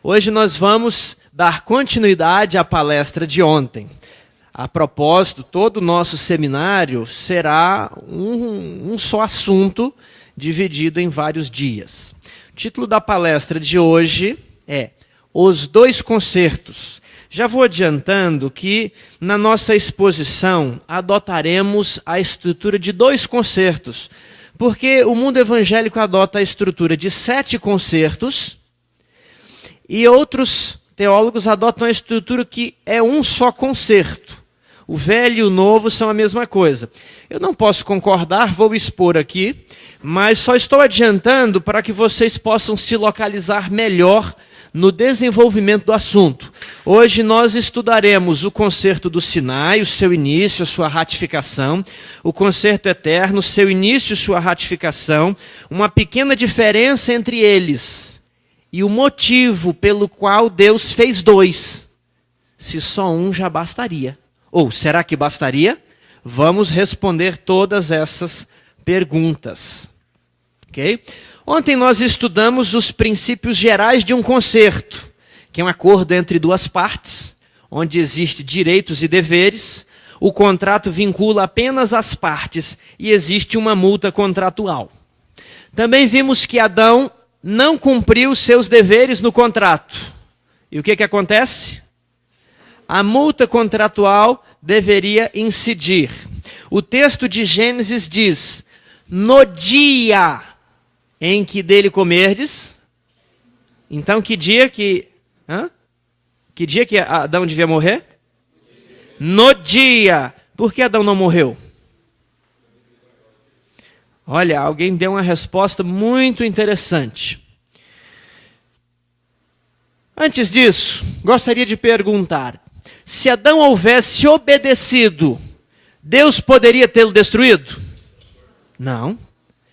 Hoje nós vamos dar continuidade à palestra de ontem. A propósito, todo o nosso seminário será um só assunto, dividido em vários dias. O título da palestra de hoje é Os Dois Concertos. Já vou adiantando que na nossa exposição adotaremos a estrutura de 2 concertos, porque o mundo evangélico adota a estrutura de 7 concertos e outros teólogos adotam a estrutura que é um só concerto. O velho e o novo são a mesma coisa. Eu não posso concordar, vou expor aqui, mas só estou adiantando para que vocês possam se localizar melhor no desenvolvimento do assunto. Hoje nós estudaremos o concerto do Sinai, o seu início, a sua ratificação, o concerto eterno, o seu início e sua ratificação, uma pequena diferença entre eles e o motivo pelo qual Deus fez 2. Se só um já bastaria. Ou será que bastaria? Vamos responder todas essas perguntas. Ok? Ontem nós estudamos os princípios gerais de um concerto, que é um acordo entre 2 partes, onde existem direitos e deveres. O contrato vincula apenas as partes e existe uma multa contratual. Também vimos que Adão não cumpriu seus deveres no contrato. E o que acontece? A multa contratual deveria incidir. O texto de Gênesis diz: no dia em que dele comerdes. Então que dia que Adão devia morrer? No dia. Por que Adão não morreu? Olha, alguém deu uma resposta muito interessante. Antes disso, gostaria de perguntar: se Adão houvesse obedecido, Deus poderia tê-lo destruído? Não.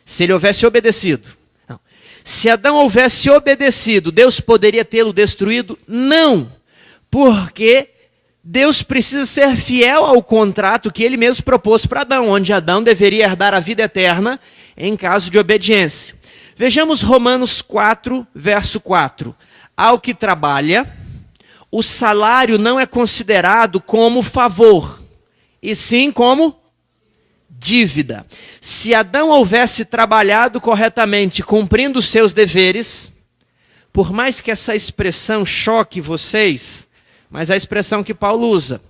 Se ele houvesse obedecido. Não. Se Adão houvesse obedecido, Deus poderia tê-lo destruído? Não. Porque Deus precisa ser fiel ao contrato que ele mesmo propôs para Adão, onde Adão deveria herdar a vida eterna em caso de obediência. Vejamos Romanos 4, verso 4. Ao que trabalha, o salário não é considerado como favor, e sim como dívida. Se Adão houvesse trabalhado corretamente, cumprindo os seus deveres, por mais que essa expressão choque vocês, mas a expressão que Paulo usa,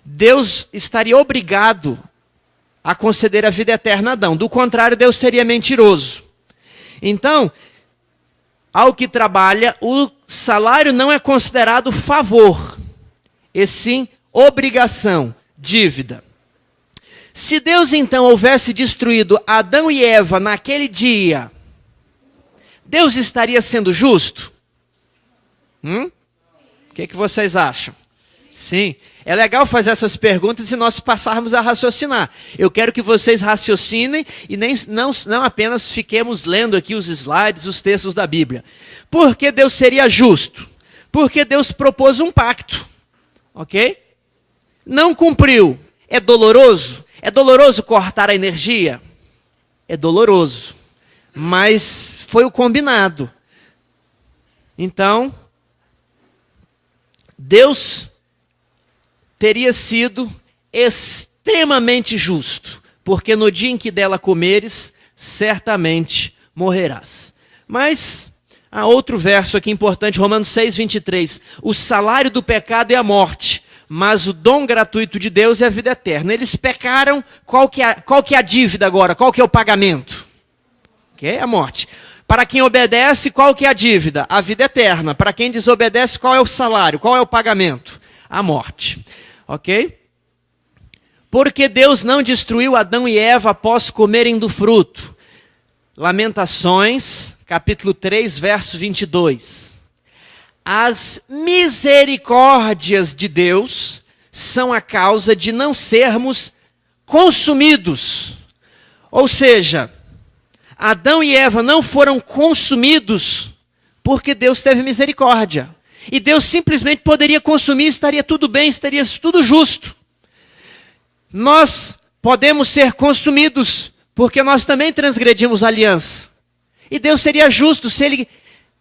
Deus estaria obrigado a conceder a vida eterna a Adão. Do contrário, Deus seria mentiroso. Então, ao que trabalha, o salário não é considerado favor, e sim obrigação, dívida. Se Deus então houvesse destruído Adão e Eva naquele dia, Deus estaria sendo justo? O que vocês acham? Sim. É legal fazer essas perguntas e nós passarmos a raciocinar. Eu quero que vocês raciocinem e não apenas fiquemos lendo aqui os slides, os textos da Bíblia. Por que Deus seria justo? Porque Deus propôs um pacto. Ok? Não cumpriu. É doloroso? É doloroso cortar a energia? É doloroso. Mas foi o combinado. Então, Deus teria sido extremamente justo, porque no dia em que dela comeres, certamente morrerás. Mas há outro verso aqui importante, Romanos 6, 23. O salário do pecado é a morte, mas o dom gratuito de Deus é a vida eterna. Eles pecaram, qual que é a dívida agora? Qual que é o pagamento? A morte. Para quem obedece, qual que é a dívida? A vida eterna. Para quem desobedece, qual é o salário? Qual é o pagamento? A morte. Ok? Porque Deus não destruiu Adão e Eva após comerem do fruto. Lamentações, capítulo 3, verso 22. As misericórdias de Deus são a causa de não sermos consumidos. Ou seja, Adão e Eva não foram consumidos porque Deus teve misericórdia. E Deus simplesmente poderia consumir, estaria tudo bem, estaria tudo justo. Nós podemos ser consumidos porque nós também transgredimos a aliança. E Deus seria justo se ele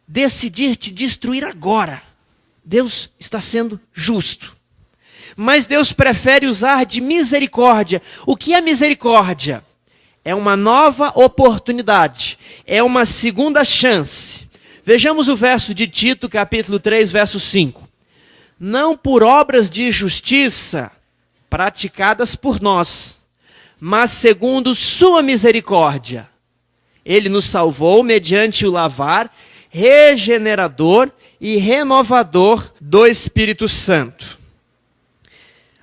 decidir te destruir agora, Deus está sendo justo. Mas Deus prefere usar de misericórdia. O que é misericórdia? É uma nova oportunidade, é uma segunda chance. Vejamos o verso de Tito, capítulo 3, verso 5. Não por obras de justiça praticadas por nós, mas segundo sua misericórdia. Ele nos salvou mediante o lavar regenerador e renovador do Espírito Santo.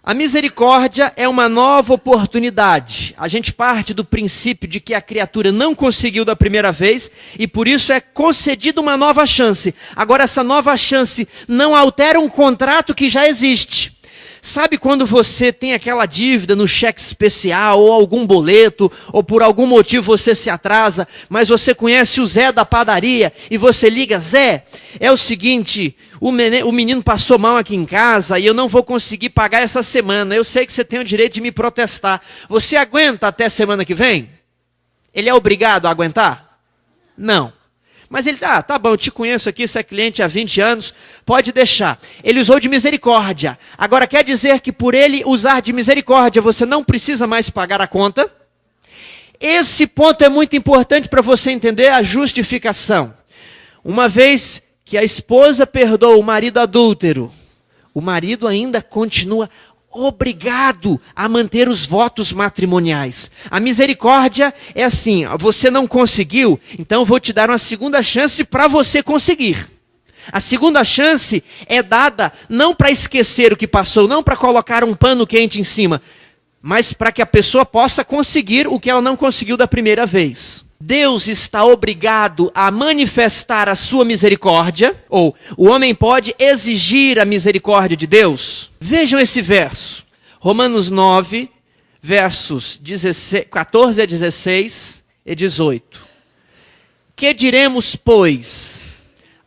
A misericórdia é uma nova oportunidade. A gente parte do princípio de que a criatura não conseguiu da primeira vez e por isso é concedida uma nova chance. Agora essa nova chance não altera um contrato que já existe. Sabe quando você tem aquela dívida no cheque especial ou algum boleto ou por algum motivo você se atrasa, mas você conhece o Zé da padaria e você liga: Zé, é o seguinte, o menino passou mal aqui em casa e eu não vou conseguir pagar essa semana. Eu sei que você tem o direito de me protestar. Você aguenta até semana que vem? Ele é obrigado a aguentar? Não. Mas ele, tá bom, eu te conheço aqui, você é cliente há 20 anos, pode deixar. Ele usou de misericórdia. Agora, quer dizer que por ele usar de misericórdia, você não precisa mais pagar a conta? Esse ponto é muito importante para você entender a justificação. Uma vez que a esposa perdoa o marido adúltero, o marido ainda continua obrigado a manter os votos matrimoniais. A misericórdia é assim: você não conseguiu, então eu vou te dar uma segunda chance para você conseguir. A segunda chance é dada não para esquecer o que passou, não para colocar um pano quente em cima, mas para que a pessoa possa conseguir o que ela não conseguiu da primeira vez. Deus está obrigado a manifestar a sua misericórdia, ou o homem pode exigir a misericórdia de Deus. Vejam esse verso, Romanos 9, versos 14 a 16 e 18. Que diremos, pois?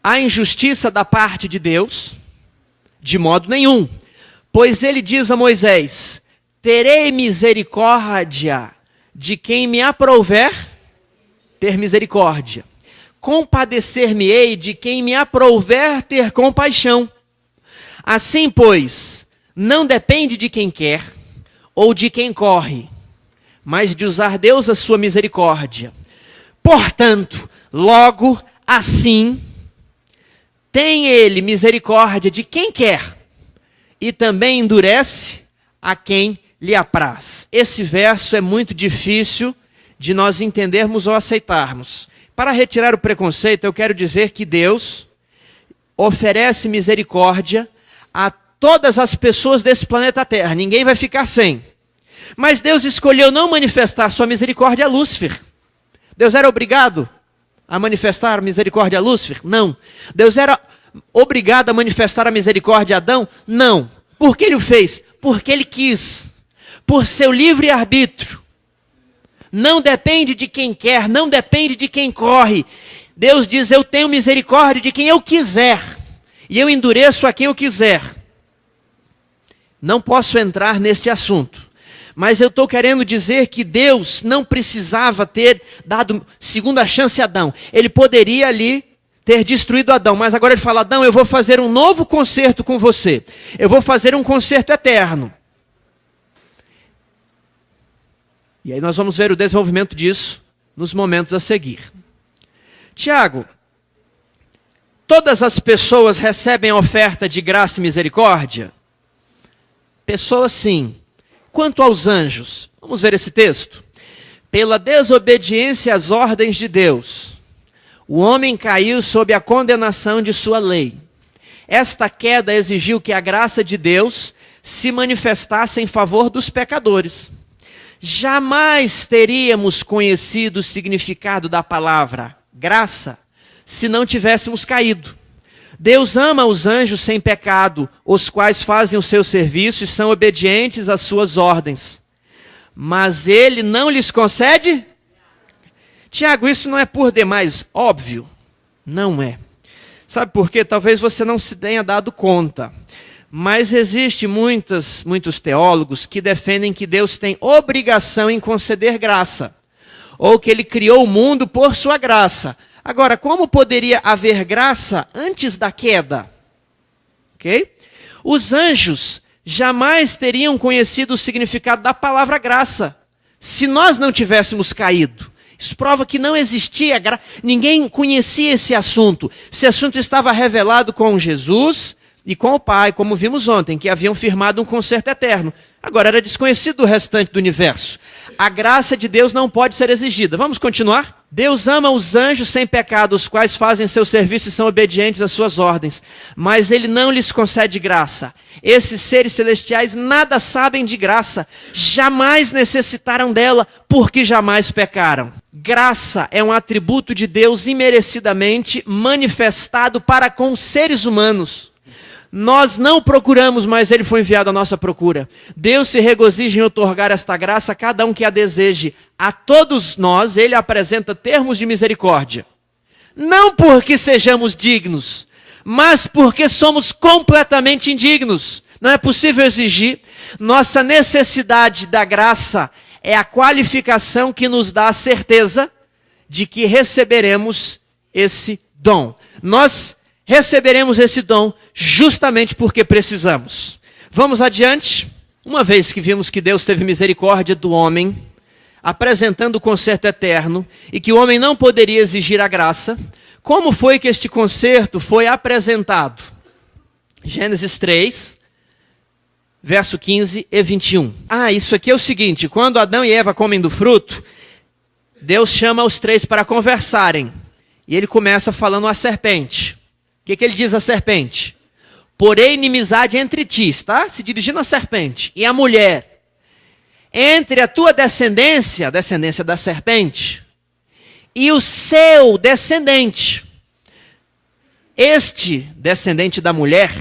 Há injustiça da parte de Deus? De modo nenhum, pois ele diz a Moisés: terei misericórdia de quem me aprouver ter misericórdia. Compadecer-me-ei de quem me aprouver ter compaixão. Assim, pois, não depende de quem quer ou de quem corre, mas de usar Deus a sua misericórdia. Portanto, logo assim, tem ele misericórdia de quem quer e também endurece a quem lhe apraz. Esse verso é muito difícil de nós entendermos ou aceitarmos. Para retirar o preconceito, eu quero dizer que Deus oferece misericórdia a todas as pessoas desse planeta Terra. Ninguém vai ficar sem. Mas Deus escolheu não manifestar sua misericórdia a Lúcifer. Deus era obrigado a manifestar misericórdia a Lúcifer? Não. Deus era obrigado a manifestar a misericórdia a Adão? Não. Por que ele o fez? Porque ele quis. Por seu livre arbítrio. Não depende de quem quer, não depende de quem corre. Deus diz: eu tenho misericórdia de quem eu quiser, e eu endureço a quem eu quiser. Não posso entrar neste assunto, mas eu estou querendo dizer que Deus não precisava ter dado segunda chance a Adão. Ele poderia ali ter destruído Adão, mas agora ele fala: Adão, eu vou fazer um novo concerto com você. Eu vou fazer um concerto eterno. E aí nós vamos ver o desenvolvimento disso nos momentos a seguir. Tiago, todas as pessoas recebem a oferta de graça e misericórdia? Pessoas sim. Quanto aos anjos, vamos ver esse texto. Pela desobediência às ordens de Deus, o homem caiu sob a condenação de sua lei. Esta queda exigiu que a graça de Deus se manifestasse em favor dos pecadores. Jamais teríamos conhecido o significado da palavra graça se não tivéssemos caído. Deus ama os anjos sem pecado, os quais fazem o seu serviço e são obedientes às suas ordens. Mas ele não lhes concede? Tiago, isso não é por demais óbvio? Não é. Sabe por quê? Talvez você não se tenha dado conta. Mas existe muitos teólogos que defendem que Deus tem obrigação em conceder graça, ou que ele criou o mundo por sua graça. Agora, como poderia haver graça antes da queda? Ok? Os anjos jamais teriam conhecido o significado da palavra graça se nós não tivéssemos caído. Isso prova que não existia graça, ninguém conhecia esse assunto. Esse assunto estava revelado com Jesus e com o Pai, como vimos ontem, que haviam firmado um concerto eterno. Agora era desconhecido do restante do universo. A graça de Deus não pode ser exigida. Vamos continuar? Deus ama os anjos sem pecado, os quais fazem seu serviço e são obedientes às suas ordens. Mas Ele não lhes concede graça. Esses seres celestiais nada sabem de graça. Jamais necessitaram dela, porque jamais pecaram. Graça é um atributo de Deus imerecidamente manifestado para com os seres humanos. Nós não procuramos, mas Ele foi enviado à nossa procura. Deus se regozija em outorgar esta graça a cada um que a deseje. A todos nós, Ele apresenta termos de misericórdia. Não porque sejamos dignos, mas porque somos completamente indignos. Não é possível exigir. Nossa necessidade da graça é a qualificação que nos dá a certeza de que receberemos esse dom. Nós receberemos esse dom justamente porque precisamos. Vamos adiante. Uma vez que vimos que Deus teve misericórdia do homem, apresentando o concerto eterno, e que o homem não poderia exigir a graça, como foi que este concerto foi apresentado? Gênesis 3, verso 15 e 21. Isso aqui é o seguinte: quando Adão e Eva comem do fruto, Deus chama os três para conversarem. E ele começa falando à serpente. O que ele diz à serpente? Porém, inimizade entre ti, está se dirigindo à serpente, e a mulher, entre a tua descendência, a descendência da serpente, e o seu descendente. Este descendente da mulher,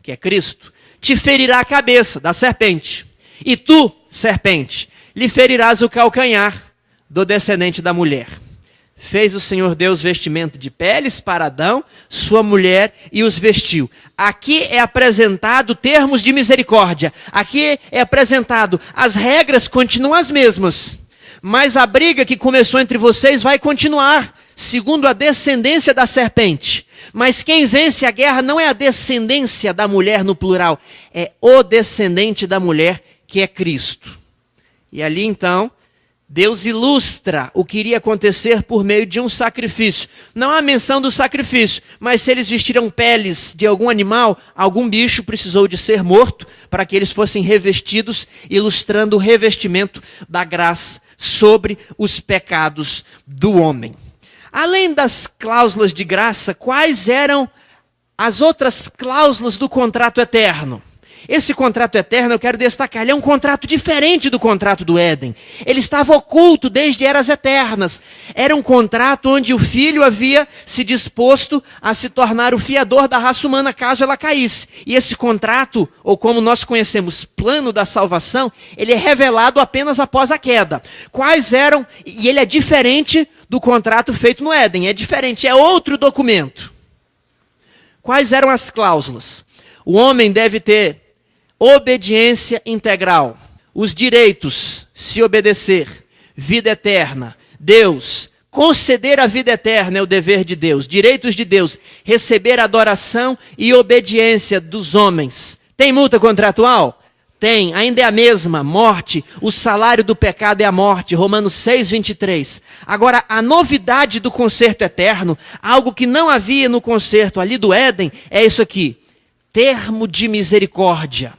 que é Cristo, te ferirá a cabeça da serpente. E tu, serpente, lhe ferirás o calcanhar do descendente da mulher. Fez o Senhor Deus vestimento de peles para Adão, sua mulher, e os vestiu. Aqui é apresentado termos de misericórdia. Aqui é apresentado, as regras continuam as mesmas. Mas a briga que começou entre vocês vai continuar, segundo a descendência da serpente. Mas quem vence a guerra não é a descendência da mulher no plural, é o descendente da mulher, que é Cristo. E ali então, Deus ilustra o que iria acontecer por meio de um sacrifício. Não há menção do sacrifício, mas se eles vestiram peles de algum animal, algum bicho precisou de ser morto para que eles fossem revestidos, ilustrando o revestimento da graça sobre os pecados do homem. Além das cláusulas de graça, quais eram as outras cláusulas do contrato eterno? Esse contrato eterno, eu quero destacar, ele é um contrato diferente do contrato do Éden. Ele estava oculto desde eras eternas. Era um contrato onde o Filho havia se disposto a se tornar o fiador da raça humana caso ela caísse. E esse contrato, ou como nós conhecemos, plano da salvação, ele é revelado apenas após a queda. Quais eram, e ele é diferente do contrato feito no Éden, é diferente, é outro documento. Quais eram as cláusulas? O homem deve ter obediência integral, os direitos, se obedecer, vida eterna, Deus, conceder a vida eterna é o dever de Deus, direitos de Deus, receber adoração e obediência dos homens. Tem multa contratual? Tem, ainda é a mesma, morte, o salário do pecado é a morte, Romanos 6, 23. Agora, a novidade do concerto eterno, algo que não havia no concerto ali do Éden, é isso aqui, termo de misericórdia.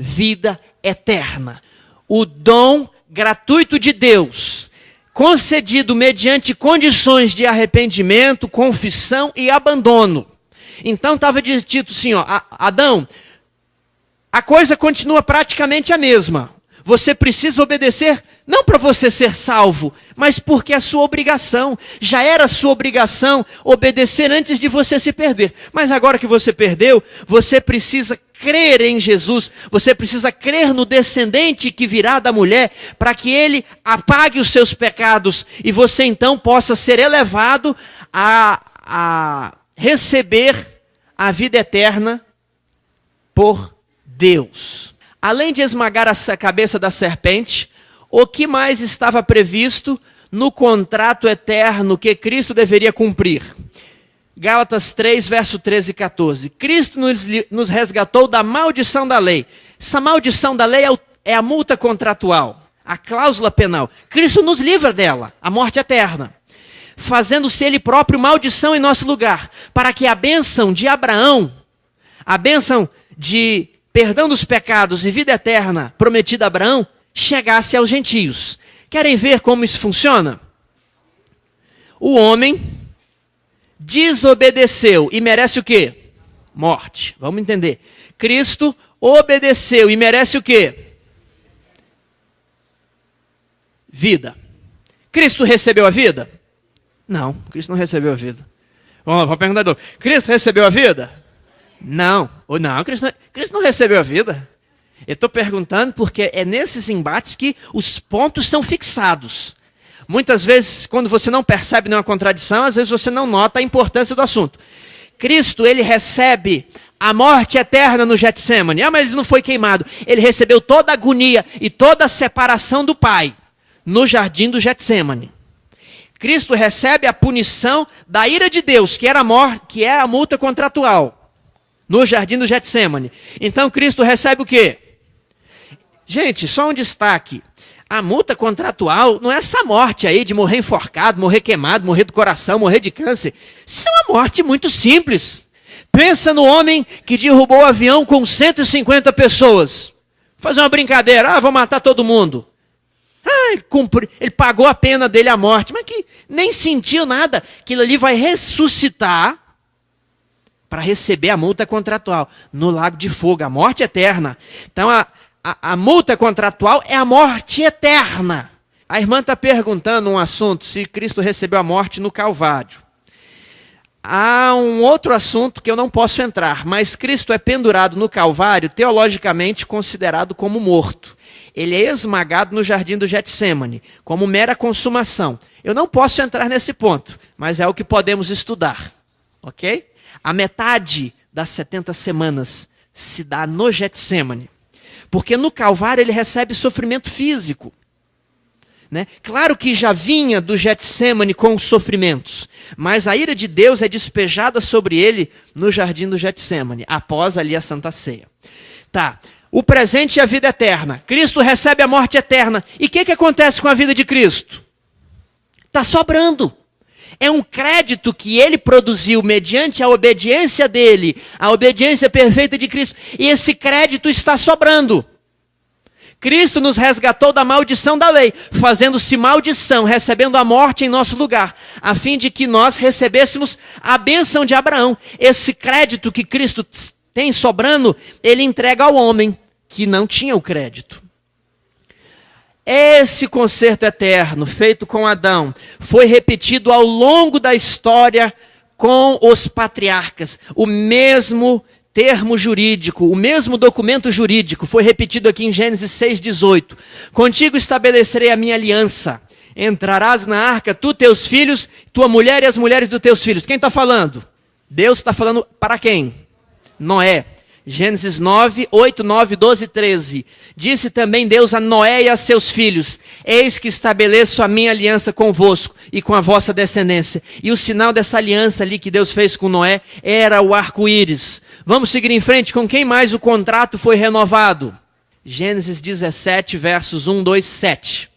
Vida eterna. O dom gratuito de Deus, concedido mediante condições de arrependimento, confissão e abandono. Então estava dito assim, Adão, a coisa continua praticamente a mesma. Você precisa obedecer, não para você ser salvo, mas porque é sua obrigação. Já era sua obrigação obedecer antes de você se perder. Mas agora que você perdeu, você precisa crer em Jesus. Você precisa crer no descendente que virá da mulher, para que ele apague os seus pecados e você então possa ser elevado a receber a vida eterna por Deus. Além de esmagar a cabeça da serpente, o que mais estava previsto no contrato eterno que Cristo deveria cumprir. Gálatas 3, verso 13 e 14. Cristo nos resgatou da maldição da lei. Essa maldição da lei é a multa contratual, a cláusula penal. Cristo nos livra dela, a morte eterna, fazendo-se ele próprio maldição em nosso lugar, para que a bênção de Abraão, a bênção de perdão dos pecados e vida eterna prometida a Abraão, chegasse aos gentios. Querem ver como isso funciona? O homem desobedeceu e merece o quê? Morte. Vamos entender. Cristo obedeceu e merece o quê? Vida. Cristo recebeu a vida? Não, Cristo não recebeu a vida. Vamos lá, vou perguntar de novo. Cristo recebeu a vida? Não. Ou não, Cristo não recebeu a vida. Eu estou perguntando porque é nesses embates que os pontos são fixados. Muitas vezes, quando você não percebe nenhuma contradição, às vezes você não nota a importância do assunto. Cristo, ele recebe a morte eterna no Getsêmani. Ah, mas ele não foi queimado. Ele recebeu toda a agonia e toda a separação do Pai no jardim do Getsêmani. Cristo recebe a punição da ira de Deus, que era a multa contratual, no jardim do Getsêmani. Então Cristo recebe o quê? Gente, só um destaque. A multa contratual não é essa morte aí de morrer enforcado, morrer queimado, morrer do coração, morrer de câncer. Isso é uma morte muito simples. Pensa no homem que derrubou o avião com 150 pessoas. Fazer uma brincadeira, vou matar todo mundo. Ele pagou a pena dele a morte, mas que nem sentiu nada. Aquilo ali vai ressuscitar para receber a multa contratual no lago de fogo, a morte eterna. Então a multa contratual é a morte eterna. A irmã está perguntando um assunto, se Cristo recebeu a morte no Calvário. Há um outro assunto que eu não posso entrar, mas Cristo é pendurado no Calvário, teologicamente considerado como morto. Ele é esmagado no jardim do Getsêmani, como mera consumação. Eu não posso entrar nesse ponto, mas é o que podemos estudar, ok? A metade das 70 semanas se dá no Getsêmani, porque no Calvário ele recebe sofrimento físico. Né? Claro que já vinha do Getsêmani com os sofrimentos, mas a ira de Deus é despejada sobre ele no jardim do Getsêmani, após ali a Santa Ceia. Tá. O presente e a vida eterna. Cristo recebe a morte eterna. E o que acontece com a vida de Cristo? Está sobrando. É um crédito que ele produziu mediante a obediência dele, a obediência perfeita de Cristo. E esse crédito está sobrando. Cristo nos resgatou da maldição da lei, fazendo-se maldição, recebendo a morte em nosso lugar, a fim de que nós recebêssemos a bênção de Abraão. Esse crédito que Cristo tem sobrando, ele entrega ao homem que não tinha o crédito. Esse concerto eterno feito com Adão foi repetido ao longo da história com os patriarcas. O mesmo termo jurídico, o mesmo documento jurídico foi repetido aqui em Gênesis 6,18. Contigo estabelecerei a minha aliança. Entrarás na arca, tu, teus filhos, tua mulher e as mulheres dos teus filhos. Quem está falando? Deus está falando para quem? Noé. Gênesis 9, 8, 9, 12 e 13. Disse também Deus a Noé e a seus filhos: eis que estabeleço a minha aliança convosco e com a vossa descendência. E o sinal dessa aliança ali que Deus fez com Noé era o arco-íris. Vamos seguir em frente. Com quem mais o contrato foi renovado? Gênesis 17, versos 1, 2, 7.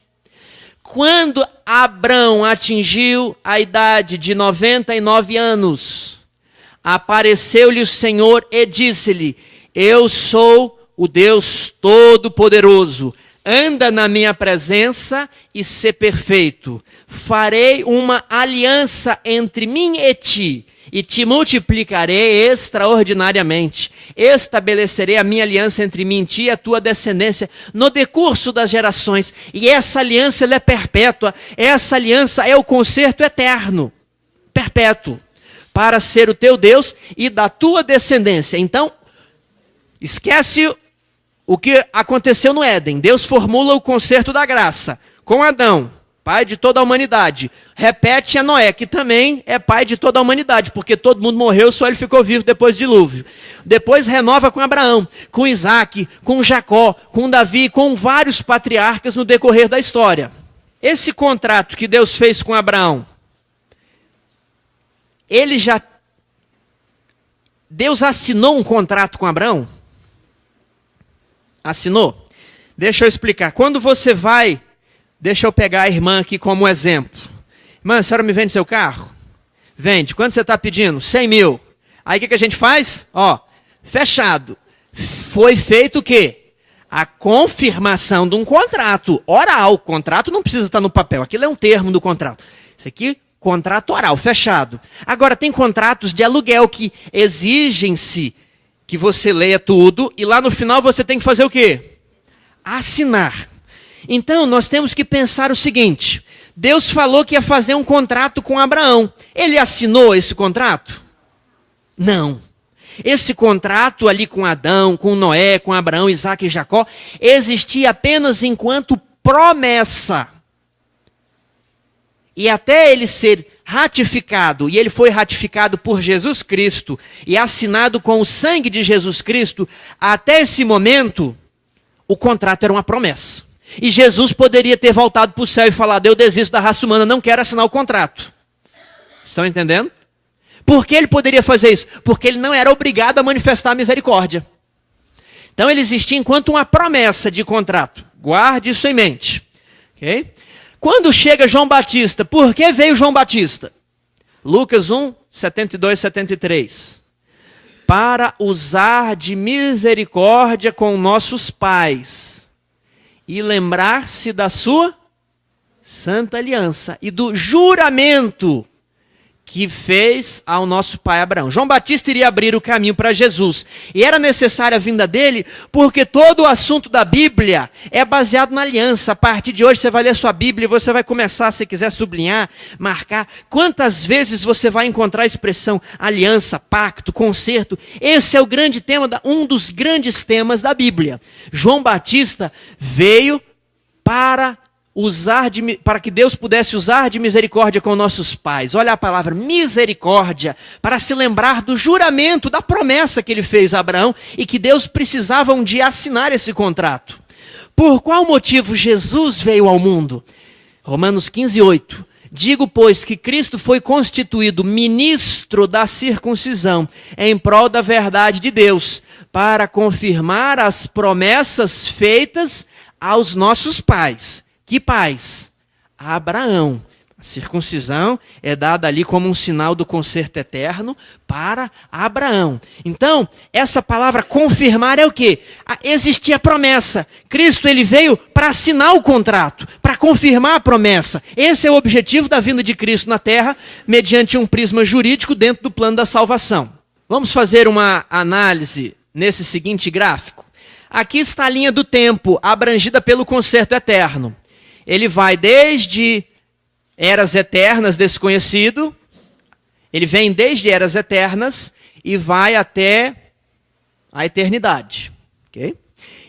Quando Abrão atingiu a idade de 99 anos, apareceu-lhe o Senhor e disse-lhe: eu sou o Deus Todo-Poderoso, anda na minha presença e sê perfeito. Farei uma aliança entre mim e te multiplicarei extraordinariamente. Estabelecerei a minha aliança entre mim e ti e a tua descendência no decurso das gerações. E essa aliança ela é perpétua. Essa aliança é o concerto eterno, perpétuo, para ser o teu Deus e da tua descendência. Então, esquece o que aconteceu no Éden. Deus formula o concerto da graça com Adão, pai de toda a humanidade. Repete a Noé, que também é pai de toda a humanidade, porque todo mundo morreu, só ele ficou vivo depois do dilúvio. Depois renova com Abraão, com Isaac, com Jacó, com Davi, com vários patriarcas no decorrer da história. esse contrato que Deus fez com Abraão, Deus assinou um contrato com Abraão? Assinou? Deixa eu explicar. Quando você vai, deixa eu pegar a irmã aqui como exemplo. Irmã, a senhora me vende seu carro? Vende. Quanto você está pedindo? 100 mil. Aí o que a gente faz? Ó, fechado. Foi feito o quê? A confirmação de um contrato oral. O contrato não precisa estar no papel. Aquilo é um termo do contrato. Isso aqui, contrato oral, fechado. Agora, tem contratos de aluguel que exigem-se que você leia tudo e lá no final você tem que fazer o quê? Assinar. Então, nós temos que pensar o seguinte: Deus falou que ia fazer um contrato com Abraão. Ele assinou esse contrato? Não. Esse contrato ali com Adão, com Noé, com Abraão, Isaac e Jacó, existia apenas enquanto promessa. E até ele ser ratificado, e ele foi ratificado por Jesus Cristo, e assinado com o sangue de Jesus Cristo, até esse momento, o contrato era uma promessa. E Jesus poderia ter voltado para o céu e falado: eu desisto da raça humana, não quero assinar o contrato. Estão entendendo? Por que ele poderia fazer isso? Porque ele não era obrigado a manifestar a misericórdia. Então ele existia enquanto uma promessa de contrato. Guarde isso em mente. Ok? Quando chega João Batista, por que veio João Batista? Lucas 1, 72, 73. Para usar de misericórdia com nossos pais e lembrar-se da sua santa aliança e do juramento que fez ao nosso pai Abraão. João Batista iria abrir o caminho para Jesus. E era necessária a vinda dele, porque todo o assunto da Bíblia é baseado na aliança. A partir de hoje você vai ler sua Bíblia e você vai começar, se quiser sublinhar, marcar. Quantas vezes você vai encontrar a expressão aliança, pacto, concerto? Esse é o grande tema, um dos grandes temas da Bíblia. João Batista veio para que Deus pudesse usar de misericórdia com nossos pais. Olha a palavra misericórdia, para se lembrar do juramento, da promessa que ele fez a Abraão e que Deus precisava um dia assinar esse contrato. Por qual motivo Jesus veio ao mundo? Romanos 15, 8. Digo, pois, que Cristo foi constituído ministro da circuncisão em prol da verdade de Deus, para confirmar as promessas feitas aos nossos pais. Que pais? A Abraão. A circuncisão é dada ali como um sinal do concerto eterno para Abraão. Então, essa palavra confirmar é o quê? Existia a promessa. Cristo ele veio para assinar o contrato, para confirmar a promessa. Esse é o objetivo da vinda de Cristo na terra, mediante um prisma jurídico dentro do plano da salvação. Vamos fazer uma análise nesse seguinte gráfico. Aqui está a linha do tempo, abrangida pelo concerto eterno. Ele vai desde eras eternas, desconhecido, ele vem desde eras eternas e vai até a eternidade. Okay?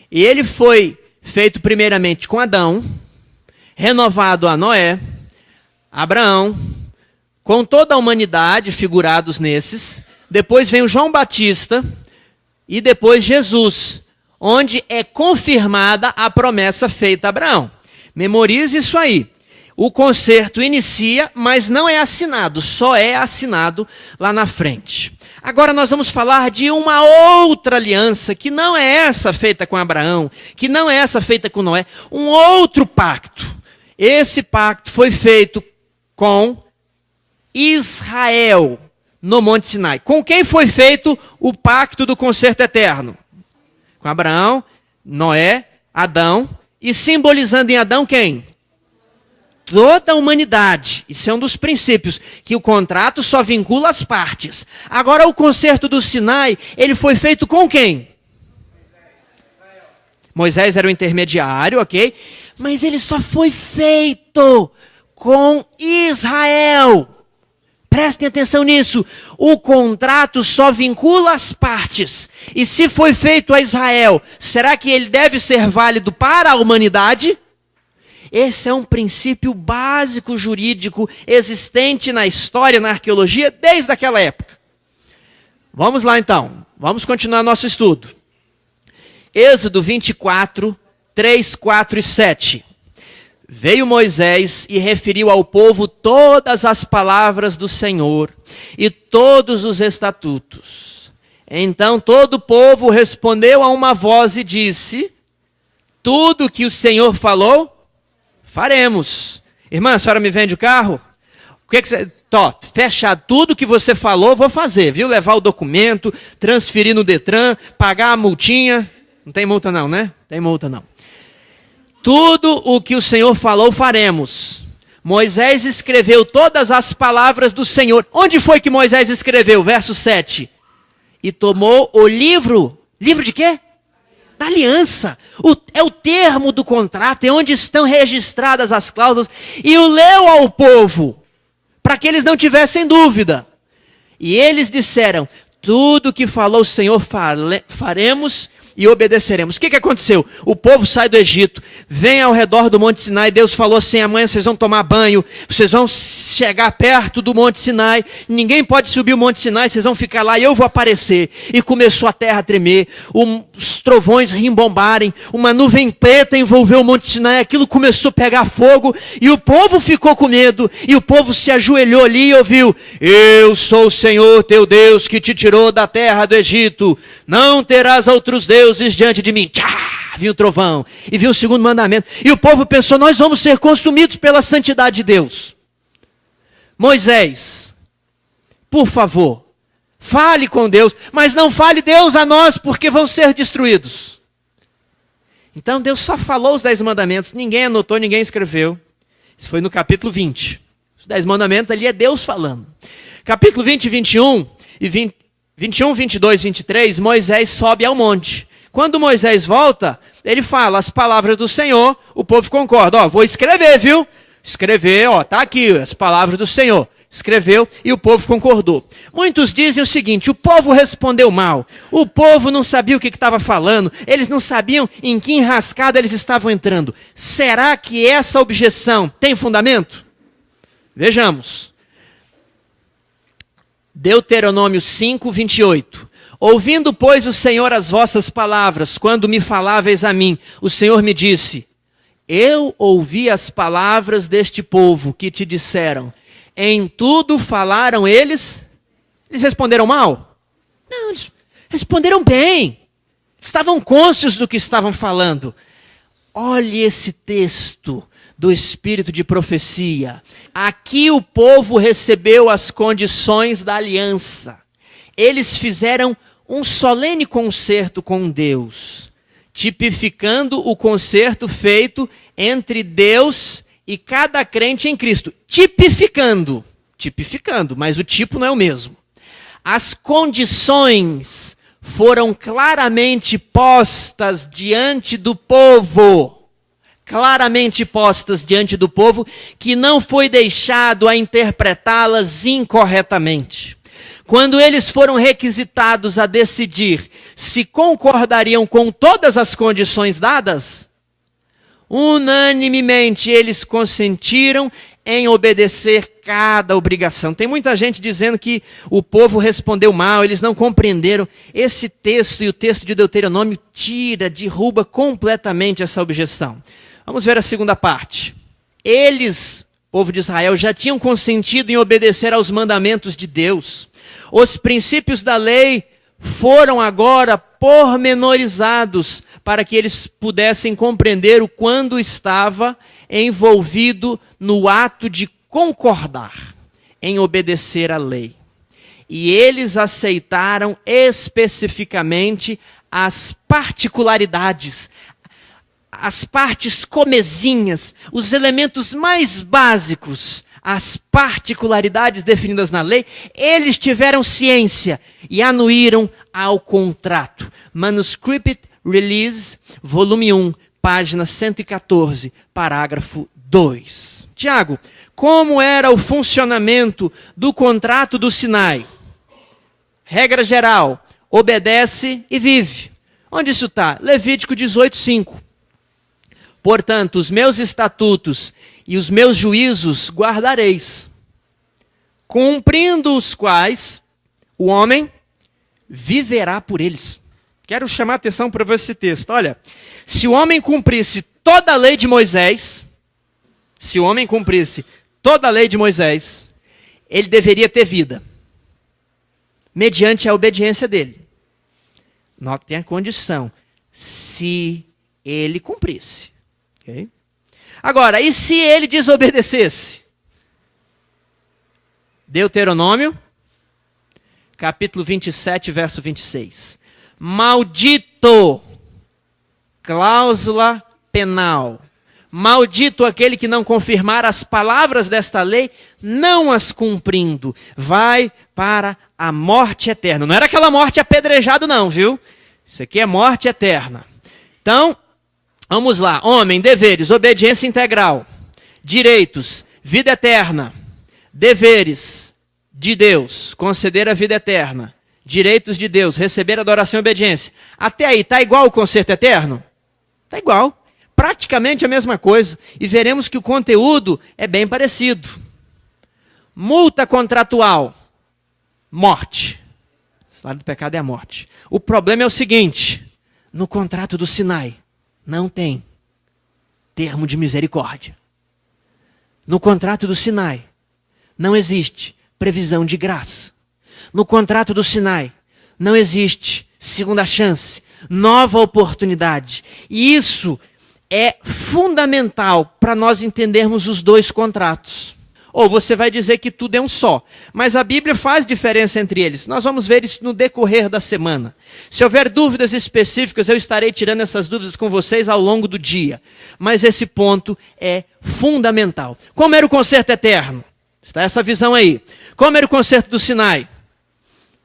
E ele foi feito primeiramente com Adão, renovado a Noé, Abraão, com toda a humanidade, figurados nesses. Depois vem o João Batista e depois Jesus, onde é confirmada a promessa feita a Abraão. Memorize isso aí. O concerto inicia, mas não é assinado, só é assinado lá na frente. Agora nós vamos falar de uma outra aliança, que não é essa feita com Abraão, que não é essa feita com Noé, um outro pacto. Esse pacto foi feito com Israel, no Monte Sinai. Com quem foi feito o pacto do concerto eterno? Com Abraão, Noé, Adão. E simbolizando em Adão quem? Toda a humanidade. Isso é um dos princípios, que o contrato só vincula as partes. Agora o concerto do Sinai, ele foi feito com quem? Moisés era o intermediário, ok? Mas ele só foi feito com Israel. Prestem atenção nisso. O contrato só vincula as partes. E se foi feito a Israel, será que ele deve ser válido para a humanidade? Esse é um princípio básico jurídico existente na história, na arqueologia, desde aquela época. Vamos lá então. Vamos continuar nosso estudo. Êxodo 24, 3, 4 e 7. Veio Moisés e referiu ao povo todas as palavras do Senhor e todos os estatutos. Então todo o povo respondeu a uma voz e disse: tudo que o Senhor falou, faremos. Irmã, a senhora me vende o carro? O que você... fecha tudo que você falou, vou fazer, viu? Levar o documento, transferir no Detran, pagar a multinha. Não tem multa não, né? Tem multa não. Tudo o que o Senhor falou, faremos. Moisés escreveu todas as palavras do Senhor. Onde foi que Moisés escreveu? Verso 7. E tomou o livro. Livro de quê? Da aliança. É o termo do contrato, é onde estão registradas as cláusulas. E o leu ao povo, para que eles não tivessem dúvida. E eles disseram: tudo que falou o Senhor faremos e obedeceremos. O que aconteceu? O povo sai do Egito, vem ao redor do Monte Sinai. Deus falou assim: amanhã vocês vão tomar banho, vocês vão chegar perto do Monte Sinai, ninguém pode subir o Monte Sinai, vocês vão ficar lá e eu vou aparecer. E começou a terra a tremer, os trovões rimbombarem, uma nuvem preta envolveu o Monte Sinai, aquilo começou a pegar fogo e o povo ficou com medo. E o povo se ajoelhou ali e ouviu: eu sou o Senhor teu Deus que te tirou da terra do Egito, não terás outros deuses diante de mim. Tchá! Viu o trovão e viu o segundo mandamento. E o povo pensou: nós vamos ser consumidos pela santidade de Deus. Moisés, por favor, fale com Deus, mas não fale Deus a nós, porque vão ser destruídos. Então Deus só falou os 10 mandamentos, ninguém anotou, ninguém escreveu. Isso foi no capítulo 20. Os 10 mandamentos ali é Deus falando. Capítulo 20 e 21, 21, 22, 23, Moisés sobe ao monte. Quando Moisés volta, ele fala as palavras do Senhor, o povo concorda. Vou escrever, viu? Escrever, tá aqui as palavras do Senhor. Escreveu e o povo concordou. Muitos dizem o seguinte: o povo respondeu mal. O povo não sabia o que estava falando. Eles não sabiam em que enrascada eles estavam entrando. Será que essa objeção tem fundamento? Vejamos. Deuteronômio 5, 28. Ouvindo, pois, o Senhor as vossas palavras, quando me faláveis a mim, o Senhor me disse: eu ouvi as palavras deste povo que te disseram. Em tudo falaram eles? Eles responderam mal? Não, eles responderam bem. Estavam cônscios do que estavam falando. Olhe esse texto do espírito de profecia. Aqui o povo recebeu as condições da aliança. Eles fizeram um solene concerto com Deus, tipificando o concerto feito entre Deus e cada crente em Cristo. Tipificando, mas o tipo não é o mesmo. As condições foram claramente postas diante do povo. Claramente postas diante do povo, que não foi deixado a interpretá-las incorretamente. Quando eles foram requisitados a decidir se concordariam com todas as condições dadas, unanimemente eles consentiram em obedecer cada obrigação. Tem muita gente dizendo que o povo respondeu mal, eles não compreenderam. Esse texto e o texto de Deuteronômio derruba completamente essa objeção. Vamos ver a segunda parte. Eles, povo de Israel, já tinham consentido em obedecer aos mandamentos de Deus. Os princípios da lei foram agora pormenorizados para que eles pudessem compreender o quando estava envolvido no ato de concordar em obedecer à lei. E eles aceitaram especificamente as particularidades, as partes comezinhas, os elementos mais básicos, as particularidades definidas na lei. Eles tiveram ciência e anuíram ao contrato. Manuscript Release, volume 1, página 114, parágrafo 2. Tiago, como era o funcionamento do contrato do Sinai? Regra geral: obedece e vive. Onde isso está? Levítico 18, 5. Portanto, os meus estatutos e os meus juízos guardareis, cumprindo os quais o homem viverá por eles. Quero chamar a atenção para esse texto. Olha, se o homem cumprisse toda a lei de Moisés, se o homem cumprisse toda a lei de Moisés, ele deveria ter vida, mediante a obediência dele. Notem a condição, se ele cumprisse. Okay? Agora, e se ele desobedecesse? Deuteronômio, capítulo 27, verso 26. Maldito, cláusula penal. Maldito aquele que não confirmar as palavras desta lei, não as cumprindo, vai para a morte eterna. Não era aquela morte apedrejado não, viu? Isso aqui é morte eterna. Então, vamos lá. Homem, deveres, obediência integral. Direitos, vida eterna. Deveres de Deus, conceder a vida eterna. Direitos de Deus, receber adoração e obediência. Até aí, está igual o concerto eterno? Está igual. Praticamente a mesma coisa. E veremos que o conteúdo é bem parecido. Multa contratual. Morte. O salário do pecado é a morte. O problema é o seguinte. No contrato do Sinai, não tem termo de misericórdia. No contrato do Sinai, não existe previsão de graça. No contrato do Sinai, não existe segunda chance, nova oportunidade. E isso é fundamental para nós entendermos os dois contratos. Ou você vai dizer que tudo é um só. Mas a Bíblia faz diferença entre eles. Nós vamos ver isso no decorrer da semana. Se houver dúvidas específicas, eu estarei tirando essas dúvidas com vocês ao longo do dia. Mas esse ponto é fundamental. Como era o concerto eterno? Está essa visão aí. Como era o concerto do Sinai?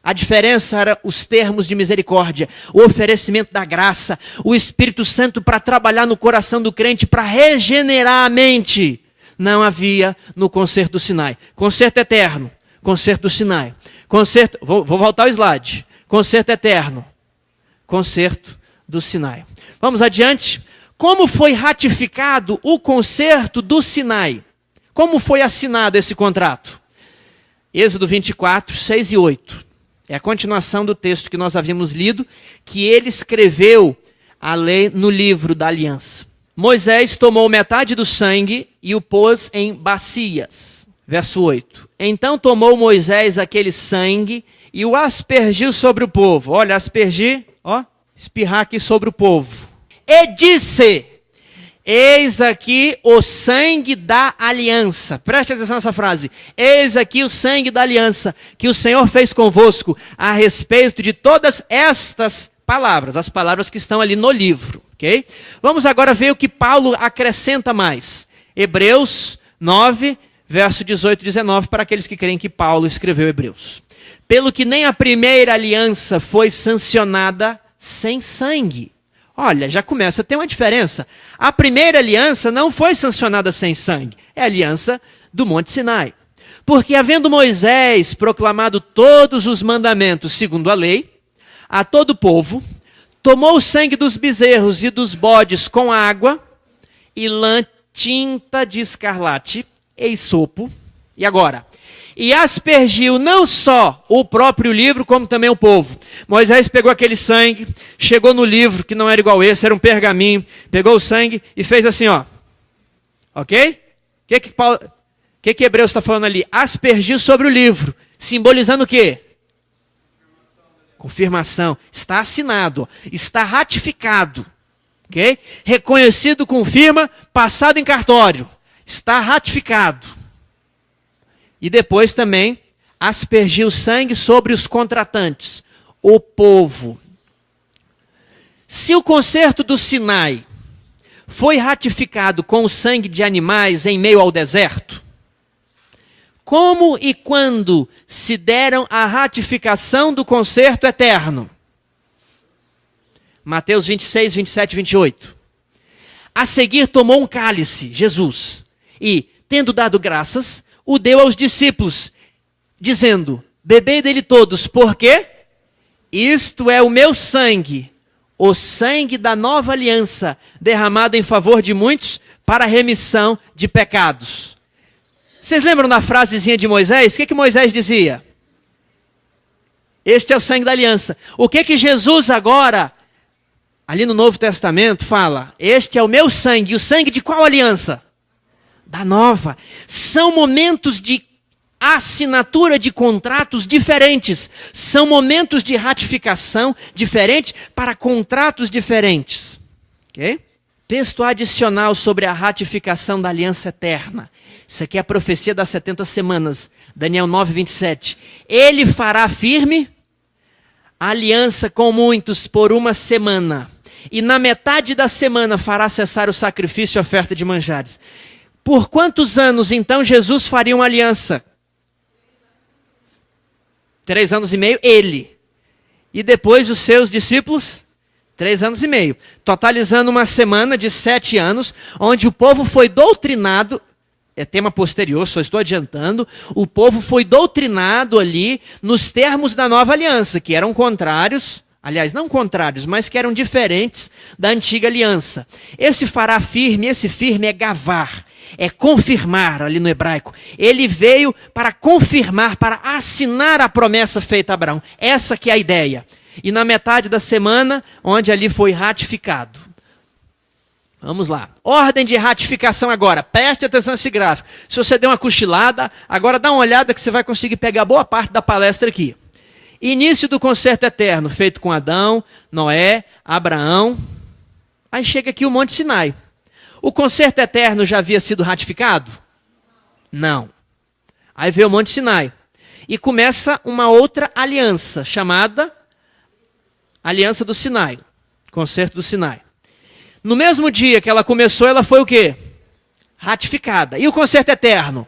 A diferença era os termos de misericórdia, o oferecimento da graça, o Espírito Santo para trabalhar no coração do crente, para regenerar a mente. Não havia no concerto do Sinai. Concerto eterno, concerto do Sinai. Concerto, vou voltar ao slide. Concerto eterno, concerto do Sinai. Vamos adiante. Como foi ratificado o concerto do Sinai? Como foi assinado esse contrato? Êxodo 24, 6 e 8. É a continuação do texto que nós havíamos lido, que ele escreveu a lei no livro da aliança. Moisés tomou metade do sangue e o pôs em bacias. Verso 8. Então tomou Moisés aquele sangue e o aspergiu sobre o povo. Olha, aspergir, ó, espirrar aqui sobre o povo. E disse: eis aqui o sangue da aliança. Preste atenção nessa frase. Eis aqui o sangue da aliança que o Senhor fez convosco a respeito de todas estas palavras. As palavras que estão ali no livro. Okay? Vamos agora ver o que Paulo acrescenta mais. Hebreus 9, verso 18 e 19, para aqueles que creem que Paulo escreveu Hebreus. Pelo que nem a primeira aliança foi sancionada sem sangue. Olha, já começa a ter uma diferença. A primeira aliança não foi sancionada sem sangue. É a aliança do Monte Sinai. Porque havendo Moisés proclamado todos os mandamentos segundo a lei, a todo o povo, tomou o sangue dos bezerros e dos bodes com água e lã tinta de escarlate e isopo. E agora? E aspergiu não só o próprio livro, como também o povo. Moisés pegou aquele sangue, chegou no livro, que não era igual esse, era um pergaminho, pegou o sangue e fez assim, ó. Ok? O que Hebreus está falando ali? Aspergiu sobre o livro, simbolizando o quê? Confirmação. Está assinado, está ratificado. Ok? Reconhecido com firma, passado em cartório. Está ratificado. E depois também aspergiu sangue sobre os contratantes, o povo. Se o concerto do Sinai foi ratificado com o sangue de animais em meio ao deserto, como e quando se deram a ratificação do concerto eterno? Mateus 26, 27 e 28. A seguir tomou um cálice, Jesus, e, tendo dado graças, o deu aos discípulos, dizendo: bebei dele todos, porque isto é o meu sangue, o sangue da nova aliança, derramado em favor de muitos para a remissão de pecados. Vocês lembram da frasezinha de Moisés? O que Moisés dizia? Este é o sangue da aliança. O que Jesus agora, ali no Novo Testamento, fala? Este é o meu sangue. E o sangue de qual aliança? da nova. São momentos de assinatura de contratos diferentes. São momentos de ratificação diferente para contratos diferentes. Ok? Texto adicional sobre a ratificação da aliança eterna. Isso aqui é a profecia das 70 semanas. Daniel 9, 27. Ele fará firme a aliança com muitos por uma semana. E na metade da semana fará cessar o sacrifício e a oferta de manjares. Por quantos anos, então, Jesus faria uma aliança? 3 anos e meio, ele. E depois os seus discípulos? 3 anos e meio. Totalizando uma semana de 7 anos, onde o povo foi doutrinado. É tema posterior, só estou adiantando. O povo foi doutrinado ali nos termos da nova aliança, que eram contrários. Aliás, não contrários, mas que eram diferentes da antiga aliança. Esse fará firme, esse firme é gavar. É confirmar ali no hebraico. Ele veio para confirmar, para assinar a promessa feita a Abraão. Essa que é a ideia. E na metade da semana, onde ali foi ratificado. Vamos lá. Ordem de ratificação agora. Preste atenção nesse gráfico. Se você deu uma cochilada, agora dá uma olhada que você vai conseguir pegar boa parte da palestra aqui. Início do concerto eterno, feito com Adão, Noé, Abraão. Aí chega aqui o Monte Sinai. O concerto eterno já havia sido ratificado? Não. Aí veio o Monte Sinai. E começa uma outra aliança, chamada Aliança do Sinai. Concerto do Sinai. No mesmo dia que ela começou, ela foi o quê? Ratificada. E o concerto eterno?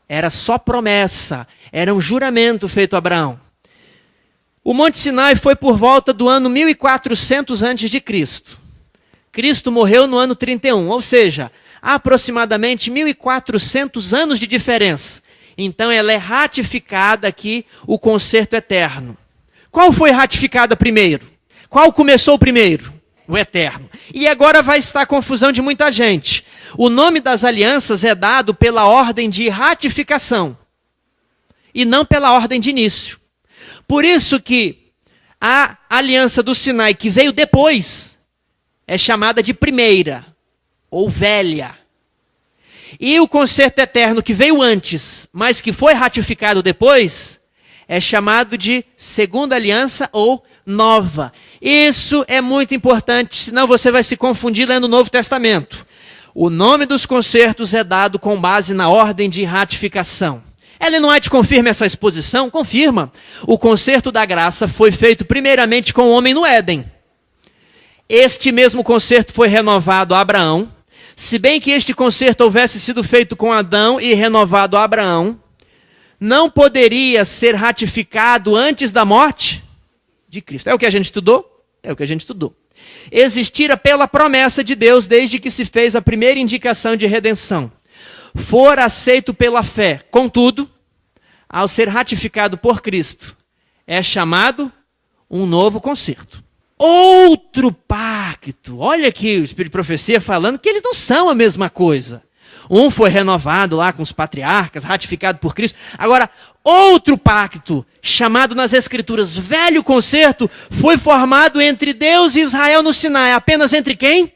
Era só promessa. Era um juramento feito a Abraão. O Monte Sinai foi por volta do ano 1400 a.C. Cristo morreu no ano 31, ou seja, aproximadamente 1400 anos de diferença. Então ela é ratificada aqui, o concerto eterno. Qual foi ratificada primeiro? Qual começou primeiro? O eterno. E agora vai estar a confusão de muita gente. O nome das alianças é dado pela ordem de ratificação e não pela ordem de início. Por isso que a aliança do Sinai, que veio depois, é chamada de primeira, ou velha. E o concerto eterno, que veio antes, mas que foi ratificado depois, é chamado de segunda aliança ou nova. Isso é muito importante, senão você vai se confundir lendo o Novo Testamento. O nome dos concertos é dado com base na ordem de ratificação. Ellen White confirma essa exposição? Confirma. O concerto da graça foi feito primeiramente com o homem no Éden. Este mesmo concerto foi renovado a Abraão. Se bem que este concerto houvesse sido feito com Adão e renovado a Abraão, não poderia ser ratificado antes da morte de Cristo. É o que a gente estudou? É o que a gente estudou. Existira pela promessa de Deus desde que se fez a primeira indicação de redenção. For aceito pela fé. Contudo, ao ser ratificado por Cristo, é chamado um novo concerto. Outro pacto. Olha aqui o Espírito de Profecia falando que eles não são a mesma coisa. Um foi renovado lá com os patriarcas, ratificado por Cristo. Agora, outro pacto, chamado nas Escrituras Velho Concerto, foi formado entre Deus e Israel no Sinai. Apenas entre quem?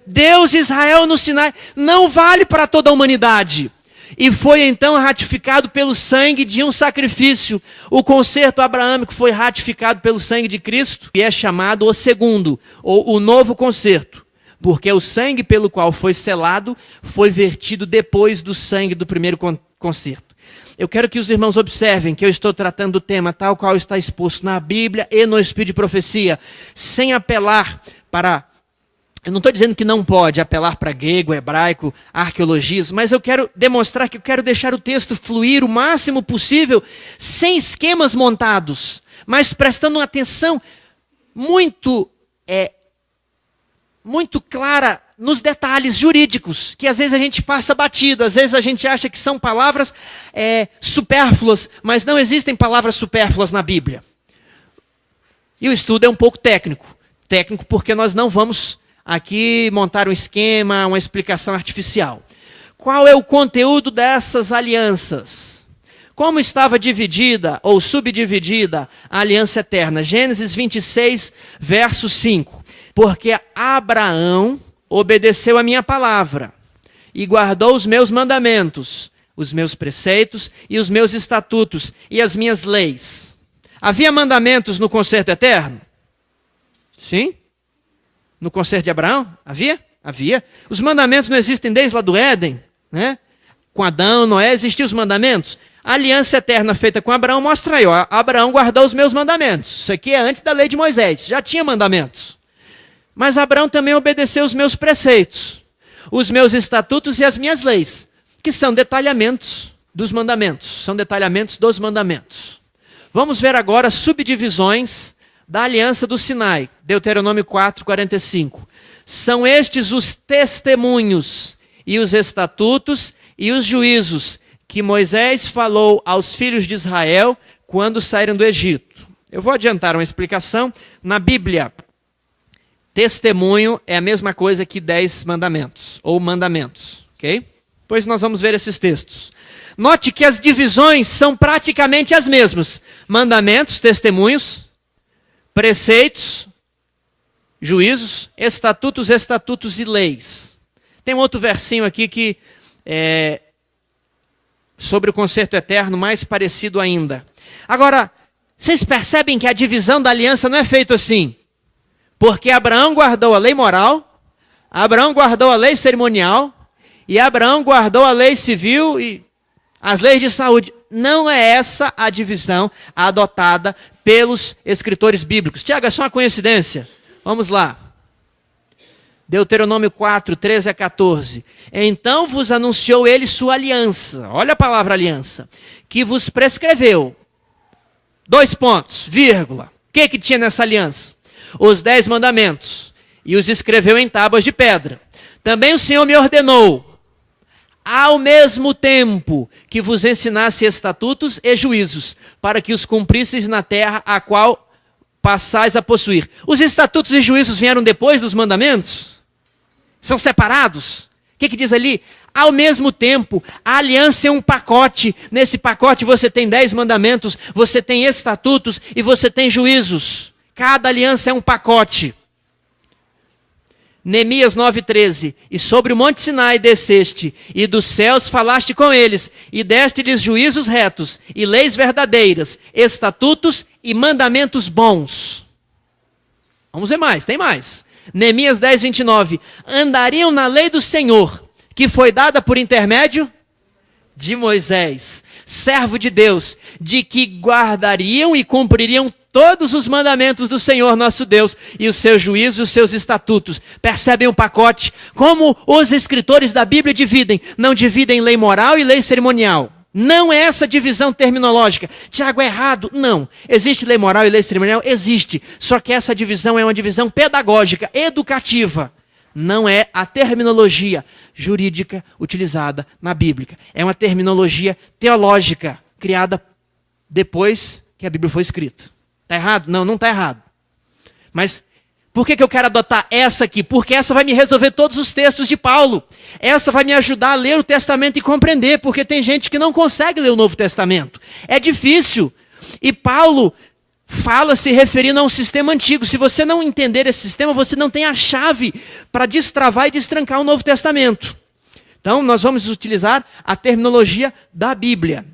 Deus e Israel no Sinai. Não vale para toda a humanidade. E foi então ratificado pelo sangue de um sacrifício. O concerto abraâmico foi ratificado pelo sangue de Cristo e é chamado o segundo, ou o novo concerto. Porque o sangue pelo qual foi selado foi vertido depois do sangue do primeiro concerto. Eu quero que os irmãos observem que eu estou tratando do tema tal qual está exposto na Bíblia e no Espírito de Profecia, sem apelar para... Eu não estou dizendo que não pode apelar para grego, hebraico, arqueologismo, mas eu quero demonstrar que eu quero deixar o texto fluir o máximo possível, sem esquemas montados, mas prestando uma atenção muito clara nos detalhes jurídicos, que às vezes a gente passa batido, às vezes a gente acha que são palavras supérfluas, mas não existem palavras supérfluas na Bíblia. E o estudo é um pouco técnico porque nós não vamos aqui montar um esquema, uma explicação artificial. Qual é o conteúdo dessas alianças? Como estava dividida ou subdividida a aliança eterna? Gênesis 26, verso 5. Porque Abraão obedeceu a minha palavra e guardou os meus mandamentos, os meus preceitos e os meus estatutos e as minhas leis. Havia mandamentos no concerto eterno? Sim. No concerto de Abraão? Havia? Havia. Os mandamentos não existem desde lá do Éden, né? Com Adão, Noé, existiam os mandamentos. A aliança eterna feita com Abraão mostra aí, ó, Abraão guardou os meus mandamentos. Isso aqui é antes da lei de Moisés, já tinha mandamentos. Mas Abraão também obedeceu os meus preceitos, os meus estatutos e as minhas leis, que são detalhamentos dos mandamentos, são detalhamentos dos mandamentos. Vamos ver agora subdivisões da aliança do Sinai, Deuteronômio 4:45. São estes os testemunhos e os estatutos e os juízos que Moisés falou aos filhos de Israel quando saíram do Egito. Eu vou adiantar uma explicação. Na Bíblia, testemunho é a mesma coisa que 10 mandamentos, ou mandamentos, ok? Pois nós vamos ver esses textos. Note que as divisões são praticamente as mesmas. Mandamentos, testemunhos, preceitos, juízos, estatutos e leis. Tem um outro versinho aqui que é sobre o concerto eterno, mais parecido ainda. Agora, vocês percebem que a divisão da aliança não é feita assim? Porque Abraão guardou a lei moral, Abraão guardou a lei cerimonial, e Abraão guardou a lei civil e as leis de saúde. Não é essa a divisão adotada pelos escritores bíblicos. Tiago, é só uma coincidência? Vamos lá. Deuteronômio 4, 13 a 14. Então vos anunciou ele sua aliança. Olha a palavra aliança. Que vos prescreveu. 2 pontos, vírgula. O que tinha nessa aliança? Os 10 mandamentos. E os escreveu em tábuas de pedra. Também o Senhor me ordenou, ao mesmo tempo que vos ensinasse estatutos e juízos, para que os cumprisseis na terra a qual passais a possuir. Os estatutos e juízos vieram depois dos mandamentos? São separados? O que diz ali? Ao mesmo tempo, a aliança é um pacote. Nesse pacote você tem 10 mandamentos, você tem estatutos e você tem juízos. Cada aliança é um pacote. Neemias 9:13. E sobre o monte Sinai desceste, e dos céus falaste com eles, e deste-lhes juízos retos, e leis verdadeiras, estatutos e mandamentos bons. Vamos ver mais, tem mais. Neemias 10:29. Andariam na lei do Senhor, que foi dada por intermédio de Moisés, servo de Deus, de que guardariam e cumpririam todos os mandamentos do Senhor nosso Deus, e os seus juízos e os seus estatutos. Percebem o pacote? Como os escritores da Bíblia dividem. Não dividem lei moral e lei cerimonial. Não é essa divisão terminológica. Tiago, é errado? Não. Existe lei moral e lei cerimonial? Existe. Só que essa divisão é uma divisão pedagógica, educativa. Não é a terminologia jurídica utilizada na Bíblia. É uma terminologia teológica, criada depois que a Bíblia foi escrita. Está errado? Não, não está errado. Mas por que eu quero adotar essa aqui? Porque essa vai me resolver todos os textos de Paulo. Essa vai me ajudar a ler o Testamento e compreender, porque tem gente que não consegue ler o Novo Testamento. É difícil. E Paulo fala se referindo a um sistema antigo. Se você não entender esse sistema, você não tem a chave para destravar e destrancar o Novo Testamento. Então, nós vamos utilizar a terminologia da Bíblia.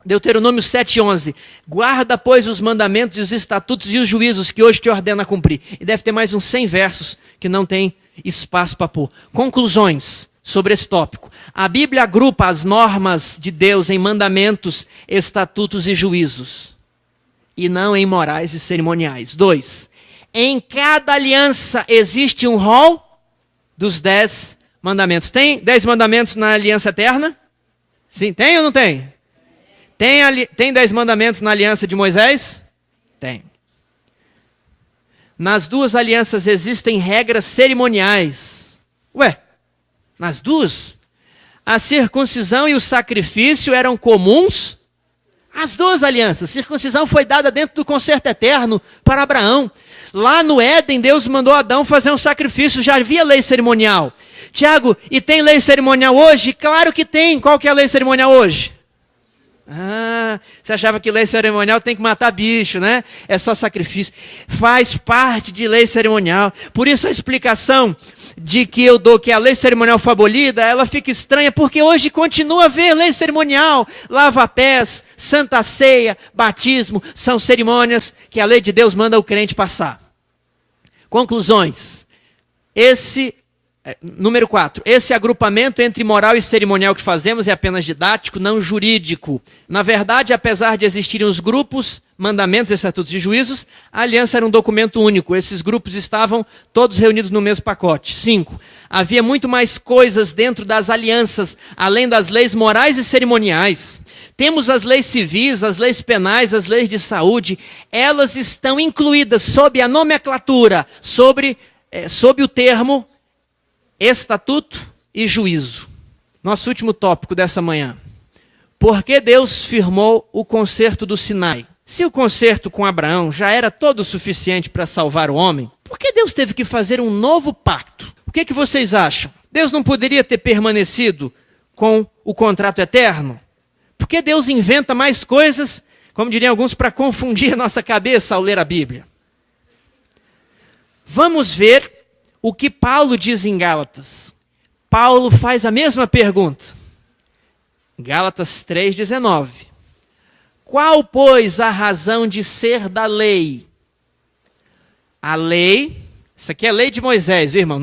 Deuteronômio 7:11. Guarda, pois, os mandamentos e os estatutos e os juízos que hoje te ordena cumprir. E deve ter mais uns 100 versos que não tem espaço para pôr. Conclusões sobre esse tópico. A Bíblia agrupa as normas de Deus em mandamentos, estatutos e juízos, e não em morais e cerimoniais. 2. Em cada aliança existe um rol dos 10 mandamentos. Tem 10 mandamentos na aliança eterna? Sim, tem ou não tem? Tem 10 mandamentos na aliança de Moisés? Tem. Nas duas alianças existem regras cerimoniais. Ué, nas duas? A circuncisão e o sacrifício eram comuns? As duas alianças. A circuncisão foi dada dentro do concerto eterno para Abraão. Lá no Éden, Deus mandou Adão fazer um sacrifício. Já havia lei cerimonial. Tiago, e tem lei cerimonial hoje? Claro que tem. Qual que é a lei cerimonial hoje? Você achava que lei cerimonial tem que matar bicho, né? É só sacrifício. Faz parte de lei cerimonial. Por isso a explicação de que eu dou, que a lei cerimonial foi abolida, ela fica estranha, porque hoje continua a haver lei cerimonial, lava-pés, santa ceia, batismo, são cerimônias que a lei de Deus manda o crente passar. Conclusões. Número 4. Esse agrupamento entre moral e cerimonial que fazemos é apenas didático, não jurídico. Na verdade, apesar de existirem os grupos, mandamentos, estatutos e juízos, a aliança era um documento único. Esses grupos estavam todos reunidos no mesmo pacote. 5. Havia muito mais coisas dentro das alianças, além das leis morais e cerimoniais. Temos as leis civis, as leis penais, as leis de saúde. Elas estão incluídas sob a nomenclatura, sob o termo estatuto e juízo. Nosso último tópico dessa manhã. Por que Deus firmou o concerto do Sinai? Se o concerto com Abraão já era todo o suficiente para salvar o homem, por que Deus teve que fazer um novo pacto? O que vocês acham? Deus não poderia ter permanecido com o contrato eterno? Por que Deus inventa mais coisas, como diriam alguns, para confundir a nossa cabeça ao ler a Bíblia? Vamos ver o que Paulo diz em Gálatas. Paulo faz a mesma pergunta. Gálatas 3,19. Qual, pois, a razão de ser da lei? A lei, isso aqui é a lei de Moisés, viu, irmão?